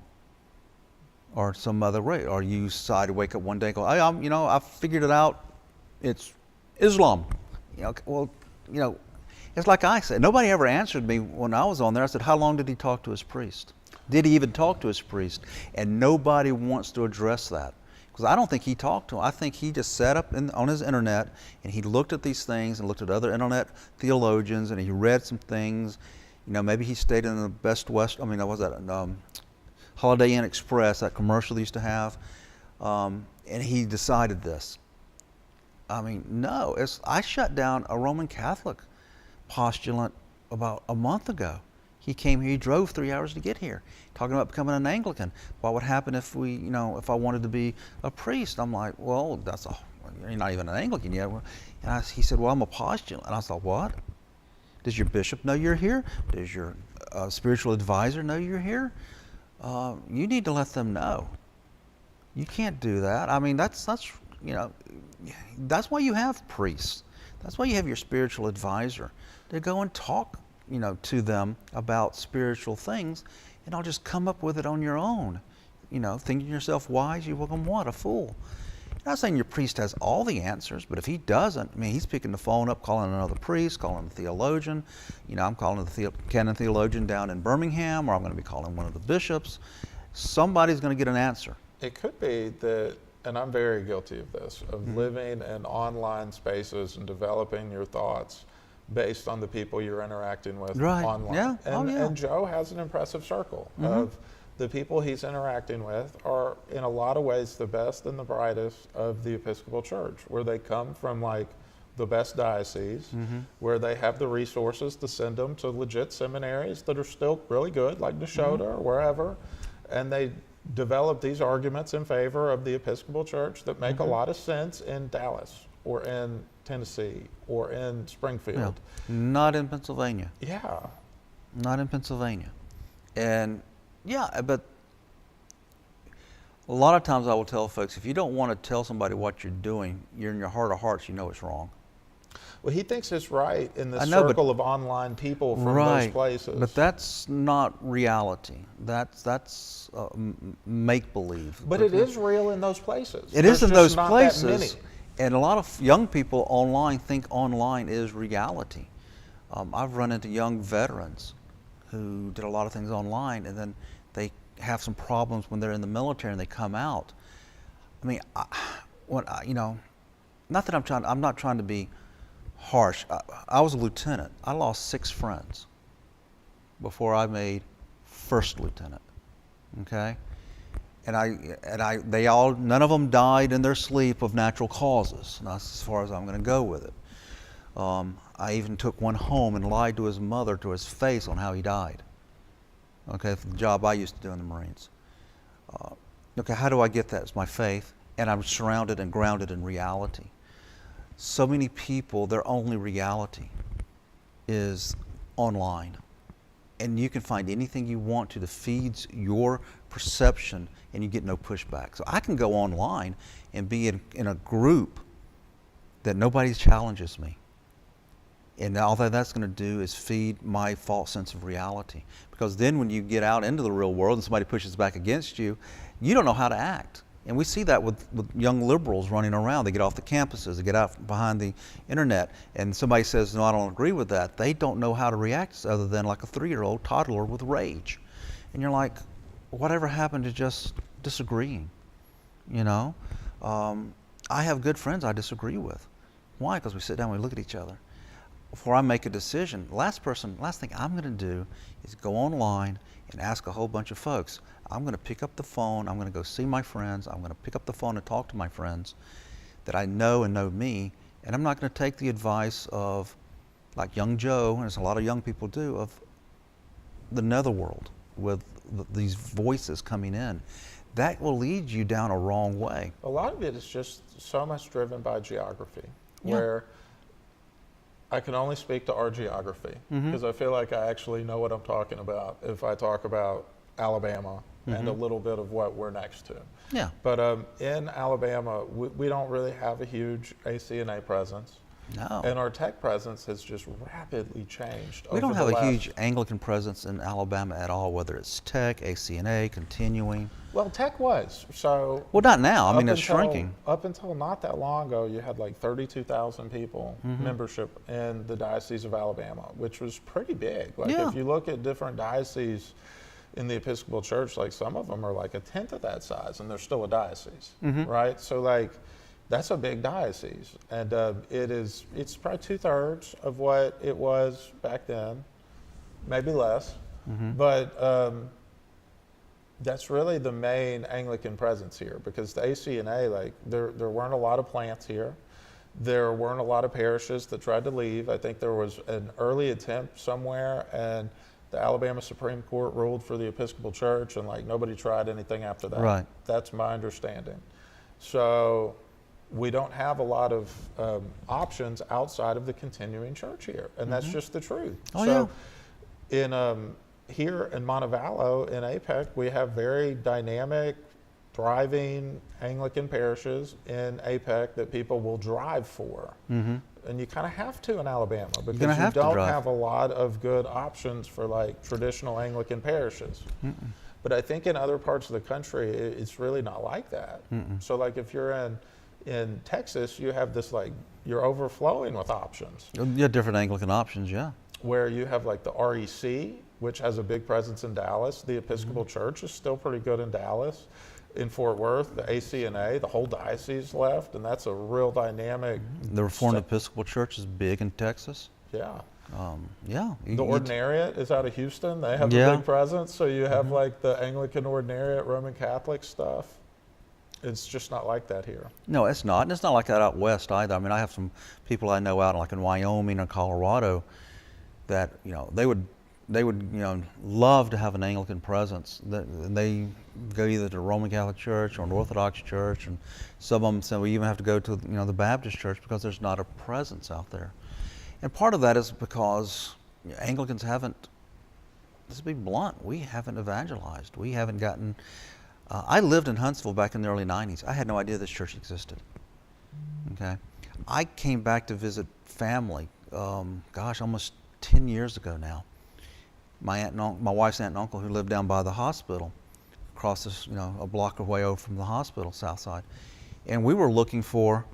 or some other way? Or you decide to wake up one day and go, hey, I figured it out. It's Islam. It's like I said. Nobody ever answered me when I was on there. I said, how long did he talk to his priest? Did he even talk to his priest? And nobody wants to address that. Because I don't think he talked to him. I think he just sat up on his internet and he looked at these things and looked at other internet theologians and he read some things. Maybe he stayed in the Best West, what was that? Holiday Inn Express, that commercial they used to have. And he decided this. No, I shut down a Roman Catholic postulant about a month ago. He came here, he drove 3 hours to get here, talking about becoming an Anglican. What would happen if if I wanted to be a priest? I'm like, well, you're not even an Anglican yet. And he said, well, I'm a postulant. And I thought, what? Does your bishop know you're here? Does your spiritual advisor know you're here? You need to let them know. You can't do that. That's why you have priests. That's why you have your spiritual advisor. To go and talk to them about spiritual things, and I'll just come up with it on your own. Thinking yourself wise, you become what? A fool. I'm not saying your priest has all the answers, but if he doesn't, he's picking the phone up, calling another priest, calling a theologian. I'm calling the canon theologian down in Birmingham, or I'm going to be calling one of the bishops. Somebody's going to get an answer. It could be that, and I'm very guilty of this, of living in online spaces and developing your thoughts based on the people you're interacting with online. Yeah. And Joe has an impressive circle of the people he's interacting with are in a lot of ways the best and the brightest of the Episcopal Church, where they come from like the best dioceses, where they have the resources to send them to legit seminaries that are still really good, like Nashotah or wherever, and they develop these arguments in favor of the Episcopal Church that make a lot of sense in Dallas or in Tennessee or in Springfield. Yeah. Not in Pennsylvania. Yeah. Not in Pennsylvania. And but a lot of times I will tell folks, if you don't want to tell somebody what you're doing, you're in your heart of hearts, you know it's wrong. Well, he thinks it's right in the circle of online people from those places. But that's not reality. That's make-believe. But it is real in those places. It is in those places. And a lot of young people online think online is reality. I've run into young veterans who did a lot of things online, and then they have some problems when they're in the military and they come out. Not that I'm not trying to be harsh. I was a lieutenant. I lost 6 friends before I made first lieutenant. Okay, none of them died in their sleep of natural causes. And that's as far as I'm going to go with it. I even took one home and lied to his mother to his face on how he died. Okay, for the job I used to do in the Marines. Okay, how do I get that? It's my faith, and I'm surrounded and grounded in reality. So many people, their only reality is online. And you can find anything you want to that feeds your perception, and you get no pushback. So I can go online and be in a group that nobody challenges me. And all that that's going to do is feed my false sense of reality. Because then when you get out into the real world and somebody pushes back against you, you don't know how to act. And we see that with young liberals running around. They get off the campuses, they get out behind the internet, and somebody says, no, I don't agree with that. They don't know how to react other than like a 3-year-old toddler with rage. And you're like, whatever happened to just disagreeing? You know? I have good friends I disagree with. Why? Because we sit down and we look at each other. Before I make a decision, last thing I'm going to do is go online and ask a whole bunch of folks. I'm going to pick up the phone. I'm going to go see my friends. I'm going to pick up the phone and talk to my friends that I know and know me. And I'm not going to take the advice of, like young Joe, and as a lot of young people do, of the netherworld with these voices coming in. That will lead you down a wrong way. A lot of it is just so much driven by geography, Yeah. where I can only speak to our geography because I feel like I actually know what I'm talking about if I talk about Alabama and a little bit of what we're next to. Yeah. But in Alabama, we don't really have a huge ACNA presence. No. And our tech presence has just rapidly changed. We don't over have the a last- huge Anglican presence in Alabama at all, whether it's tech, ACNA, continuing. Well, tech was. So Well, not now. I mean, up it's until- shrinking. Up until not that long ago, you had like 32,000 people membership in the Diocese of Alabama, which was pretty big. Like Yeah. if you look at different dioceses in the Episcopal Church, like some of them are like a tenth of that size, and they're still a diocese, right? So like that's a big diocese, and it's probably 2/3 of what it was back then, maybe less, but. That's really the main Anglican presence here, because the ACNA, like there weren't a lot of plants here. There weren't a lot of parishes that tried to leave. I think there was an early attempt somewhere, and the Alabama Supreme Court ruled for the Episcopal Church, and like nobody tried anything after that. Right. That's my understanding. So we don't have a lot of options outside of the continuing church here, and that's just the truth. Oh, so in here in Montevallo, in APEC, we have very dynamic, thriving Anglican parishes in APEC that people will drive for. And you kind of have to in Alabama because you have to don't drive. have a lot of good options for like traditional Anglican parishes. But I think in other parts of the country, it's really not like that. So like if you're in Texas, you have this like, you're overflowing with options. Yeah, different Anglican options, yeah. Where you have like the REC, which has a big presence in Dallas. The Episcopal Church is still pretty good in Dallas. In Fort Worth, the ACNA, the whole diocese left, and that's a real dynamic. The Reformed Episcopal Church is big in Texas. Yeah. Yeah. The Ordinariate is out of Houston. They have a big presence. So you have like the Anglican Ordinariate, Roman Catholic stuff. It's just not like that here. No, it's not. And it's not like that out west either. I mean, I have some people I know out like in Wyoming or Colorado that, they would love to have an Anglican presence. They go either to the Roman Catholic Church or an Orthodox Church, and some of them say we even have to go to the Baptist Church because there's not a presence out there. And part of that is because Anglicans haven't, let's be blunt, we haven't evangelized. We haven't gotten, I lived in Huntsville back in the early 90s. I had no idea this church existed. Okay. I came back to visit family, almost 10 years ago now. My wife's aunt and uncle who lived down by the hospital, across this, a block away over from the hospital, south side. And we were looking for,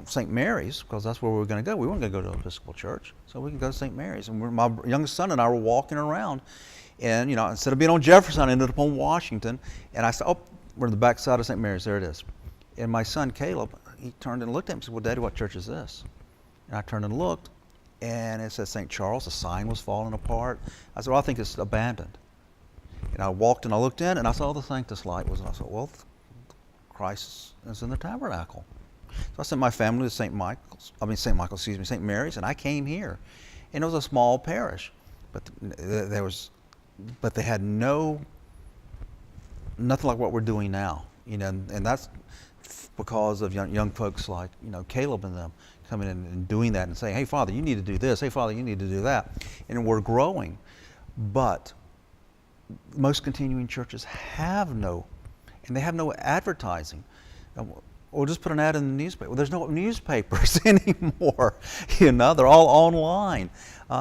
St. Mary's, because that's where we were going to go. We weren't going to go to Episcopal Church, so we can go to St. Mary's. And my youngest son and I were walking around, and, instead of being on Jefferson, I ended up on Washington. And I said, oh, we're on the back side of St. Mary's, there it is. And my son, Caleb, he turned and looked at me and said, well, Daddy, what church is this? And I turned and looked, and it said St. Charles. The sign was falling apart. I said, well, I think it's abandoned. And I walked and I looked in, and I saw the Sanctus light was, and I said, well, Christ is in the tabernacle. So I sent my family to St. Mary's, and I came here. And it was a small parish, but they had no nothing like what we're doing now. And that's because of young folks like Caleb and them coming in and doing that and saying, "Hey, Father, you need to do this. Hey, Father, you need to do that," and we're growing. But most continuing churches have no advertising. We'll just put an ad in the newspaper. Well, there's no newspapers anymore. They're all online.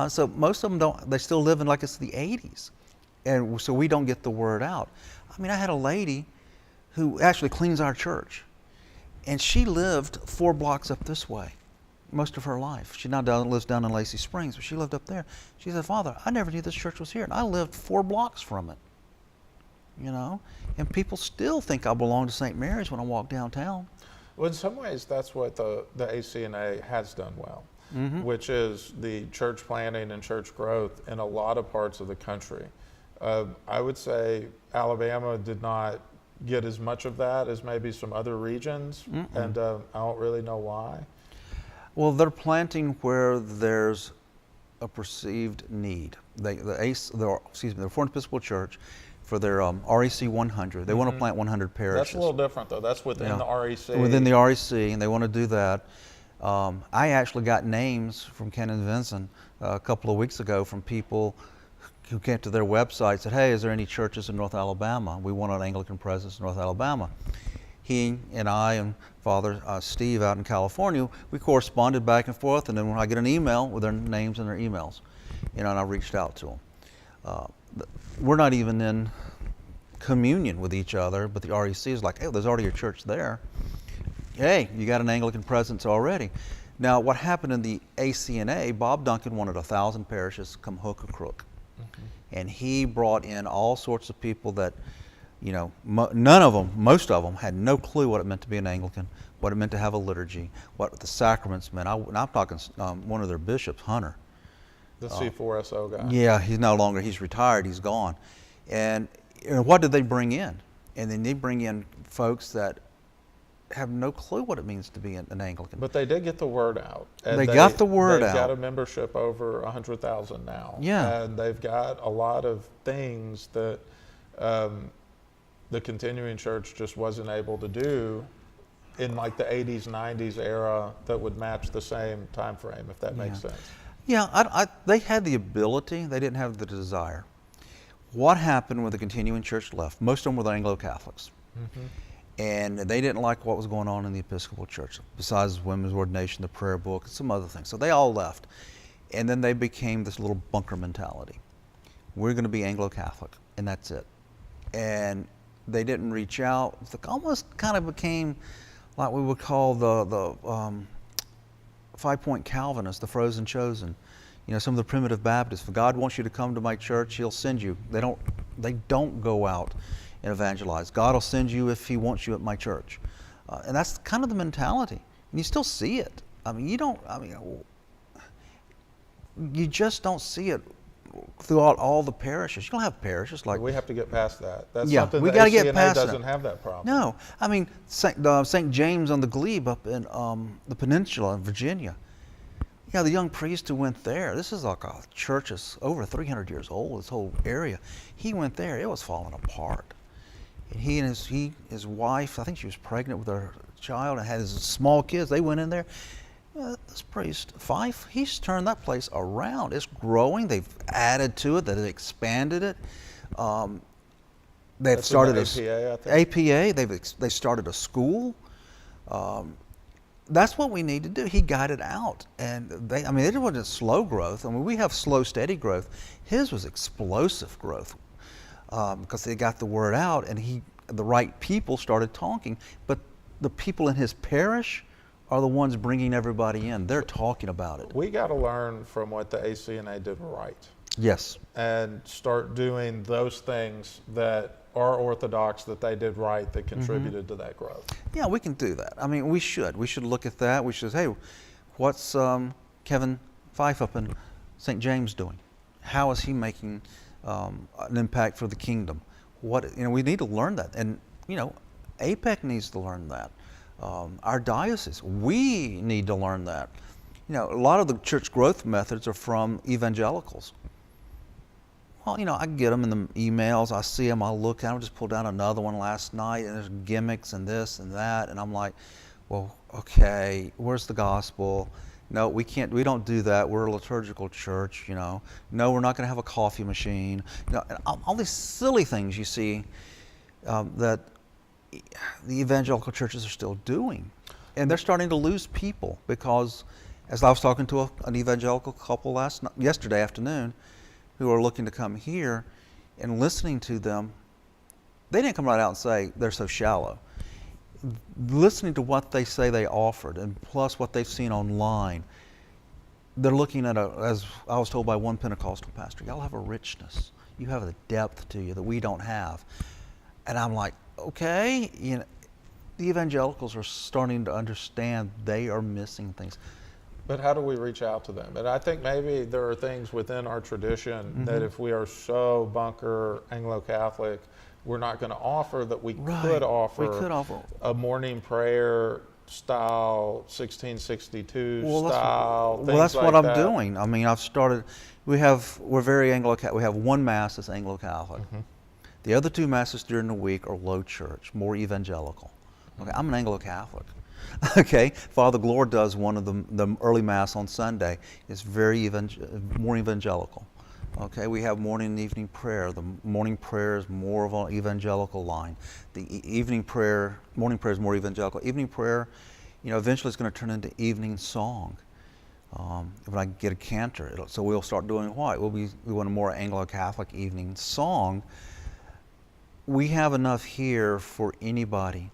So most of them don't. They still live in like it's the 80s, and so we don't get the word out. I mean, I had a lady who actually cleans our church, and she lived 4 blocks up this way most of her life. She now lives down in Lacey Springs, but she lived up there. She said, "Father, I never knew this church was here, and I lived 4 blocks from it." And people still think I belong to St. Mary's when I walk downtown. Well, in some ways, that's what the ACNA has done well, which is the church planting and church growth in a lot of parts of the country. I would say Alabama did not get as much of that as maybe some other regions, and I don't really know why. Well, they're planting where there's a perceived need. The Reformed Episcopal Church, for their REC 100, they want to plant 100 parishes. That's a little different, though. That's within the REC. Within the REC, and they want to do that. I actually got names from Ken and Vincent a couple of weeks ago from people who came to their website and said, "Hey, is there any churches in North Alabama? We want an Anglican presence in North Alabama." He and I and Father Steve out in California, we corresponded back and forth, and then when I get an email with their names and their emails, and I reached out to them. We're not even in communion with each other, but the REC is like, "Hey, there's already a church there. Hey, you got an Anglican presence already." Now, what happened in the ACNA, Bob Duncan wanted 1,000 parishes come hook or crook. And he brought in all sorts of people that, most of them had no clue what it meant to be an Anglican, what it meant to have a liturgy, what the sacraments meant. I'm talking one of their bishops, Hunter. The C4SO guy. Yeah, he's retired, he's gone. And what did they bring in? And then they bring in folks that have no clue what it means to be an Anglican. But they did get the word out. And they got the word out. They've got a membership over 100,000 now. Yeah. And they've got a lot of things that the continuing church just wasn't able to do in like the 80s, 90s era that would match the same time frame, if that makes sense. Yeah, they had the ability, they didn't have the desire. What happened when the continuing church left? Most of them were the Anglo-Catholics. And they didn't like what was going on in the Episcopal Church, besides women's ordination, the prayer book, and some other things. So they all left. And then they became this little bunker mentality. We're going to be Anglo-Catholic, and that's it. And they didn't reach out. It almost kind of became like we would call the 5-point Calvinists, the frozen chosen. Some of the primitive Baptists. If God wants you to come to my church, He'll send you. They don't go out and evangelize. God will send you if He wants you at my church. And that's kind of the mentality. And you still see it. You just don't see it throughout all the parishes. You don't have parishes like... We have to get past that. That's yeah, something we the got to get ACNA past doesn't that. have that problem. No. St. James on the Glebe up in the peninsula in Virginia. Yeah, the young priest who went there, this is like a church that's over 300 years old, this whole area. He went there, it was falling apart. And he and his wife, I think she was pregnant with her child and had his small kids, they went in there. This priest, Fife, he's turned that place around. It's growing, they've added to it, they've expanded it. They've started APA, I think. APA, they started a school. That's what we need to do. He got it out. And it wasn't slow growth. We have slow, steady growth. His was explosive growth because they got the word out and the right people started talking. But the people in his parish are the ones bringing everybody in. They're talking about it. We got to learn from what the ACNA did right. Yes. And start doing those things that are orthodox that they did right that contributed to that growth. Yeah, we can do that. We should. We should look at that. We should say, hey, what's Kevin Fife up in St. James doing? How is he making an impact for the kingdom? We need to learn that. And, APEC needs to learn that. Our diocese, we need to learn that. A lot of the church growth methods are from evangelicals. I get them in the emails. I see them. I look at them. I just pulled down another one last night, and there's gimmicks and this and that. And I'm like, well, okay, where's the gospel? No, we can't. We don't do that. We're a liturgical church. No, we're not going to have a coffee machine. And all these silly things you see that the evangelical churches are still doing, and they're starting to lose people because, as I was talking to an evangelical couple yesterday afternoon, who are looking to come here, and listening to them, they didn't come right out and say they're so shallow. Listening to what they say they offered, and plus what they've seen online, they're looking at as I was told by one Pentecostal pastor, y'all have a richness. You have a depth to you that we don't have. And I'm like, okay, the evangelicals are starting to understand they are missing things. But how do we reach out to them? And I think maybe there are things within our tradition that if we are so bunker Anglo-Catholic, we're not going to offer that we could offer. We could offer a morning prayer style, 1662 style. Well, that's what I'm doing. I mean, I've started. We're very Anglo-Catholic. We have one mass that's Anglo-Catholic. The other two masses during the week are low church, more evangelical. Okay, I'm an Anglo-Catholic. Okay, Father Glore does one of the early mass on Sunday. It's more evangelical. Okay, we have morning and evening prayer. The morning prayer is more of an evangelical line. The morning prayer is more evangelical. Evening prayer, eventually it's going to turn into evening song. When I get a cantor, so we'll start doing what? We want a more Anglo-Catholic evening song. We have enough here for anybody.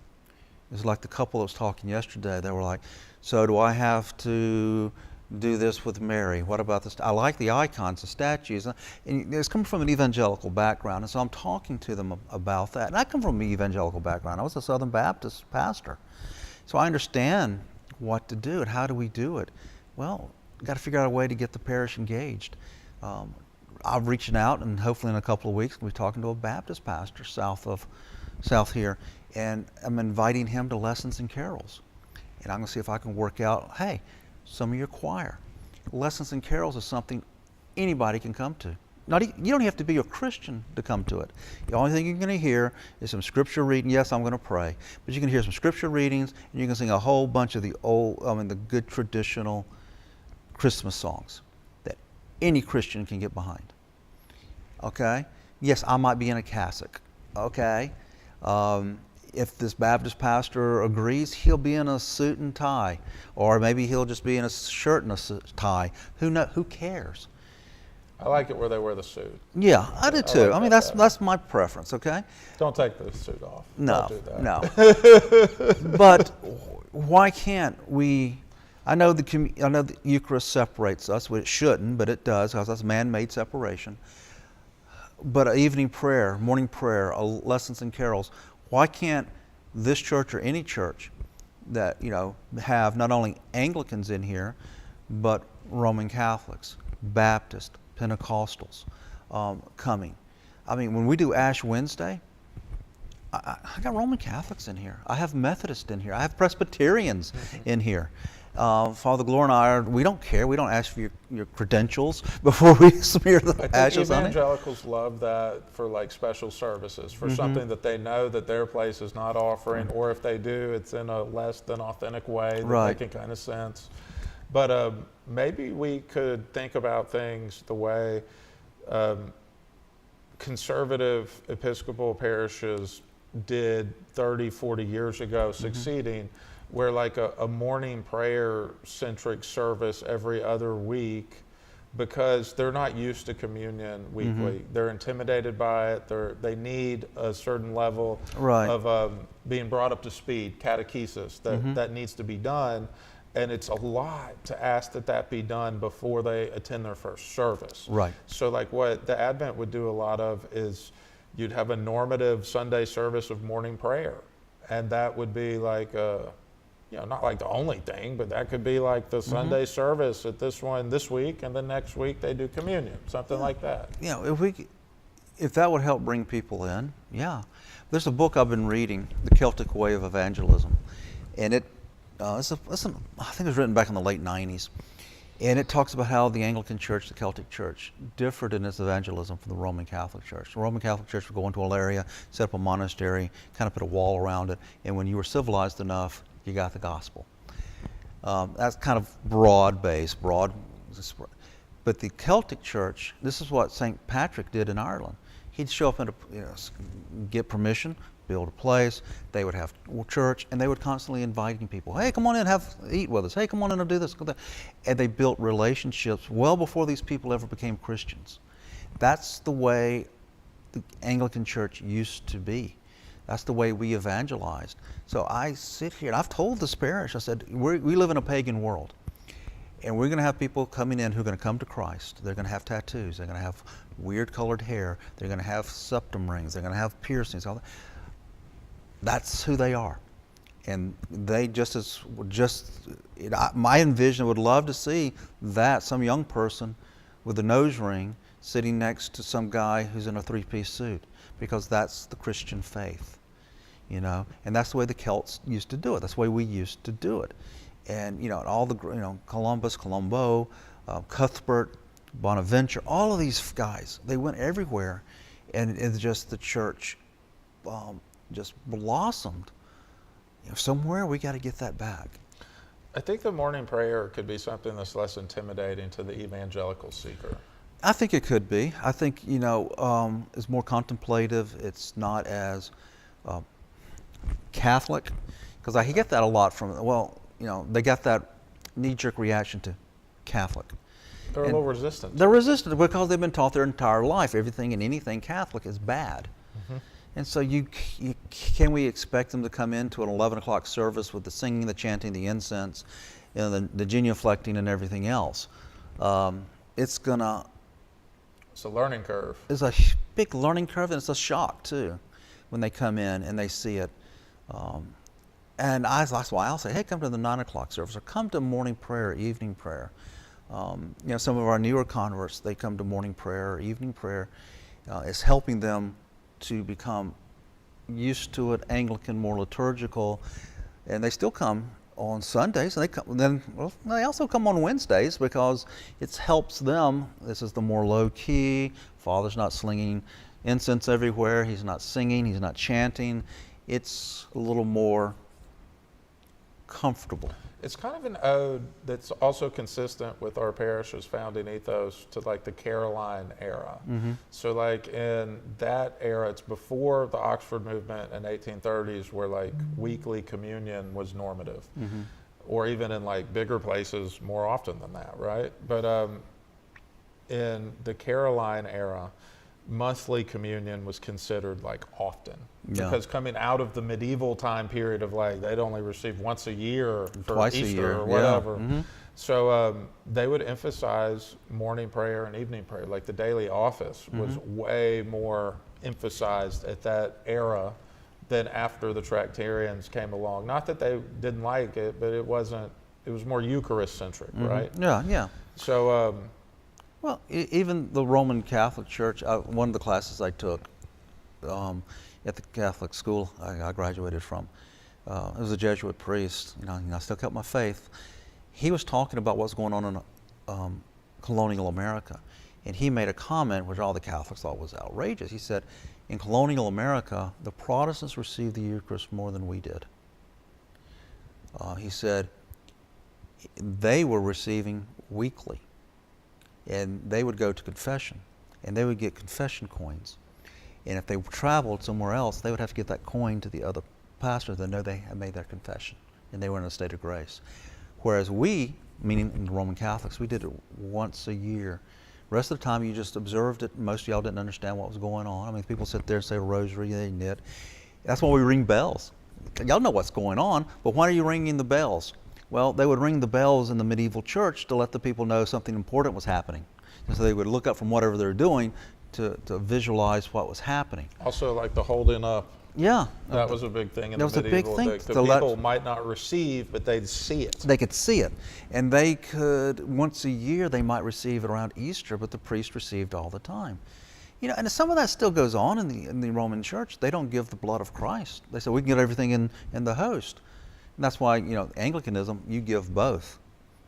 It's like the couple that was talking yesterday. They were like, so do I have to do this with Mary? What about this? I like the icons, the statues. And it's coming from an evangelical background, and so I'm talking to them about that. And I come from an evangelical background. I was a Southern Baptist pastor. So I understand what to do and how do we do it. Well, we've got to figure out a way to get the parish engaged. I'm reaching out, and hopefully in a couple of weeks we'll be talking to a Baptist pastor south here, and I'm inviting him to lessons and carols. And I'm going to see if I can work out, hey, some of your choir. Lessons and carols is something anybody can come to. You don't have to be a Christian to come to it. The only thing you're going to hear is some scripture reading. Yes, I'm going to pray, but you can hear some scripture readings, and you can sing a whole bunch of the good traditional Christmas songs that any Christian can get behind. Okay? Yes, I might be in a cassock. Okay? If this Baptist pastor agrees, he'll be in a suit and tie, or maybe he'll just be in a shirt and a tie. Who cares? I like it where they wear the suit. Yeah, I do too. I mean, that's my preference. Okay. Don't take the suit off. No, Don't do that. no. But why can't we? I know the Eucharist separates us. Well, it shouldn't, but it does, because that's man-made separation. But evening prayer, morning prayer, lessons and carols. Why can't this church or any church that have not only Anglicans in here, but Roman Catholics, Baptists, Pentecostals coming? I mean, when we do Ash Wednesday, I got Roman Catholics in here. I have Methodists in here. I have Presbyterians in here. Father Glore and I we don't care. We don't ask for your credentials before we smear the ashes on it. Evangelicals love that for like special services, for something that they know that their place is not offering, or if they do, it's in a less than authentic way that they can kind of sense. But maybe we could think about things the way conservative Episcopal parishes did 30, 40 years ago, succeeding, where like a morning prayer centric service every other week, because they're not used to communion weekly. They're intimidated by it. They need a certain level of being brought up to speed, catechesis that needs to be done. And it's a lot to ask that be done before they attend their first service. Right. So like what the Advent would do a lot of is you'd have a normative Sunday service of morning prayer. And that would be like not like the only thing, but that could be like the Sunday service at this week, and then next week they do communion, something like that. If that would help bring people in, There's a book I've been reading, The Celtic Way of Evangelism, and I think it was written back in the late 90s. And it talks about how the Anglican Church, the Celtic Church, differed in its evangelism from the Roman Catholic Church. The Roman Catholic Church would go into an area, set up a monastery, kind of put a wall around it, and when you were civilized enough, you got the gospel. That's kind of broad-based, broad. But the Celtic Church, this is what St. Patrick did in Ireland. He'd show up and get permission, build a place. They would have church, and they would constantly inviting people. Hey, come on in, eat with us. Hey, come on in and do this. And they built relationships well before these people ever became Christians. That's the way the Anglican Church used to be. That's the way we evangelized. So I sit here, and I've told this parish, I said, we live in a pagan world. And we're going to have people coming in who are going to come to Christ. They're going to have tattoos. They're going to have weird colored hair. They're going to have septum rings. They're going to have piercings. All that. That's who they are. And they my envision would love to see that, some young person with a nose ring sitting next to some guy who's in a three-piece suit, because that's the Christian faith, and that's the way the Celts used to do it. That's the way we used to do it. And all the Columbus, Colombo, Cuthbert, Bonaventure, all of these guys, they went everywhere, and it's just the church just blossomed. Somewhere we got to get that back. I think the morning prayer could be something that's less intimidating to the evangelical seeker. I think it could be. I think it's more contemplative. It's not as Catholic, because I get that a lot from they got that knee-jerk reaction to Catholic. They're a little resistant. They're resistant because they've been taught their entire life everything and anything Catholic is bad. Mm-hmm. And so can we expect them to come into an 11 o'clock service with the singing, the chanting, the incense, the genuflecting and everything else? It's a learning curve. It's a big learning curve, and it's a shock too when they come in and they see it. And that's why I'll say, hey, come to the 9 o'clock service, or come to morning prayer, evening prayer. Some of our newer converts, they come to morning prayer or evening prayer. It's helping them to become used to it, Anglican, more liturgical, and they still come on Sundays, and they also come on Wednesdays because it helps them. This is the more low key. Father's not slinging incense everywhere. He's not singing. He's not chanting. It's a little more comfortable. It's kind of an ode that's also consistent with our parish's founding ethos to like the Caroline era. Mm-hmm. So like in that era, it's before the Oxford movement in 1830s, where like weekly communion was normative, mm-hmm. or even in like bigger places more often than that, right? But in the Caroline era, monthly communion was considered like often, because coming out of the medieval time period of like they'd only receive once a year for Twice Easter a year. or whatever. Yeah. Mm-hmm. So they would emphasize morning prayer and evening prayer. Like the daily office was mm-hmm. way more emphasized at that era than after the Tractarians came along. Not that they didn't like it, but it was more Eucharist centric, mm-hmm. right? Yeah. So well, even the Roman Catholic Church, one of the classes I took at the Catholic school I graduated from, it was a Jesuit priest, I still kept my faith. He was talking about what's going on in colonial America. And he made a comment which all the Catholics thought was outrageous. He said, in colonial America, the Protestants received the Eucharist more than we did. He said they were receiving weekly. And they would go to confession, and they would get confession coins. And if they traveled somewhere else, they would have to get that coin to the other pastor to know they had made their confession, and they were in a state of grace. Whereas we, meaning the Roman Catholics, we did it once a year. The rest of the time, you just observed it. Most of y'all didn't understand what was going on. I mean, people sit there and say a rosary, they knit. That's why we ring bells. Y'all know what's going on, but why are you ringing the bells? Well, they would ring the bells in the medieval church to let the people know something important was happening. And so they would look up from whatever they were doing to visualize what was happening. Also, like the holding up. Yeah. That was a big thing in the medieval. That was a big thing. The people might not receive, but they'd see it. They could see it. And they could, once a year, they might receive it around Easter, but the priest received all the time. And some of that still goes on in the Roman Church. They don't give the blood of Christ. They say, we can get everything in the host. And that's why, Anglicanism, you give both.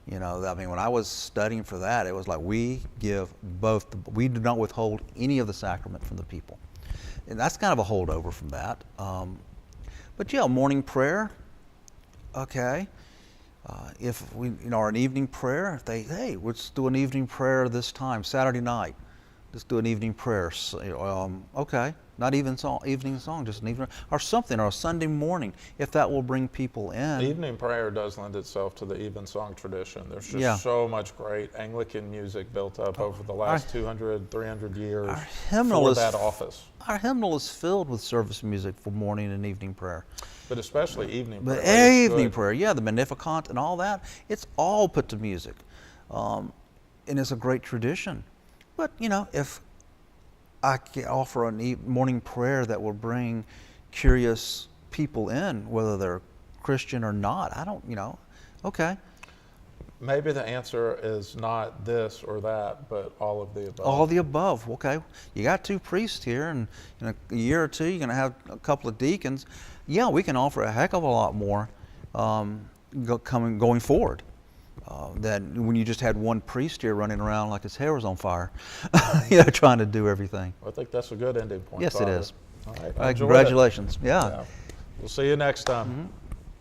You know, I mean, when I was studying for that, it was like we give both. We do not withhold any of the sacrament from the people, and that's kind of a holdover from that. But yeah, morning prayer. Okay, if we, you know, our evening prayer. If they, hey, let's do an evening prayer this time, Saturday night. Let's do an evening prayer. So, okay, not even evening song, just an evening or something, or a Sunday morning, if that will bring people in. Evening prayer does lend itself to the evensong tradition. There's just Yeah. so much great Anglican music built up over the last 200, 300 years hymnal for is- that office. Our hymnal is filled with service music for morning and evening prayer. But especially evening prayer. But is evening good. prayer, yeah, the Magnificat and all that, it's all put to music. And it's a great tradition. But, you know, if I can offer a morning prayer that will bring curious people in, whether they're Christian or not, I don't, you know, okay. Maybe the answer is not this or that, but all of the above. All the above, okay. You got 2 priests here, and in a year or two, you're going to have a couple of deacons. Yeah, we can offer a heck of a lot more going forward than when you just had one priest here running around like his hair was on fire, you know, trying to do everything. I think that's a good ending point. Yes, it Father. is. All right. I enjoyed it. Congratulations. Yeah. Yeah. We'll see you next time. Mm-hmm.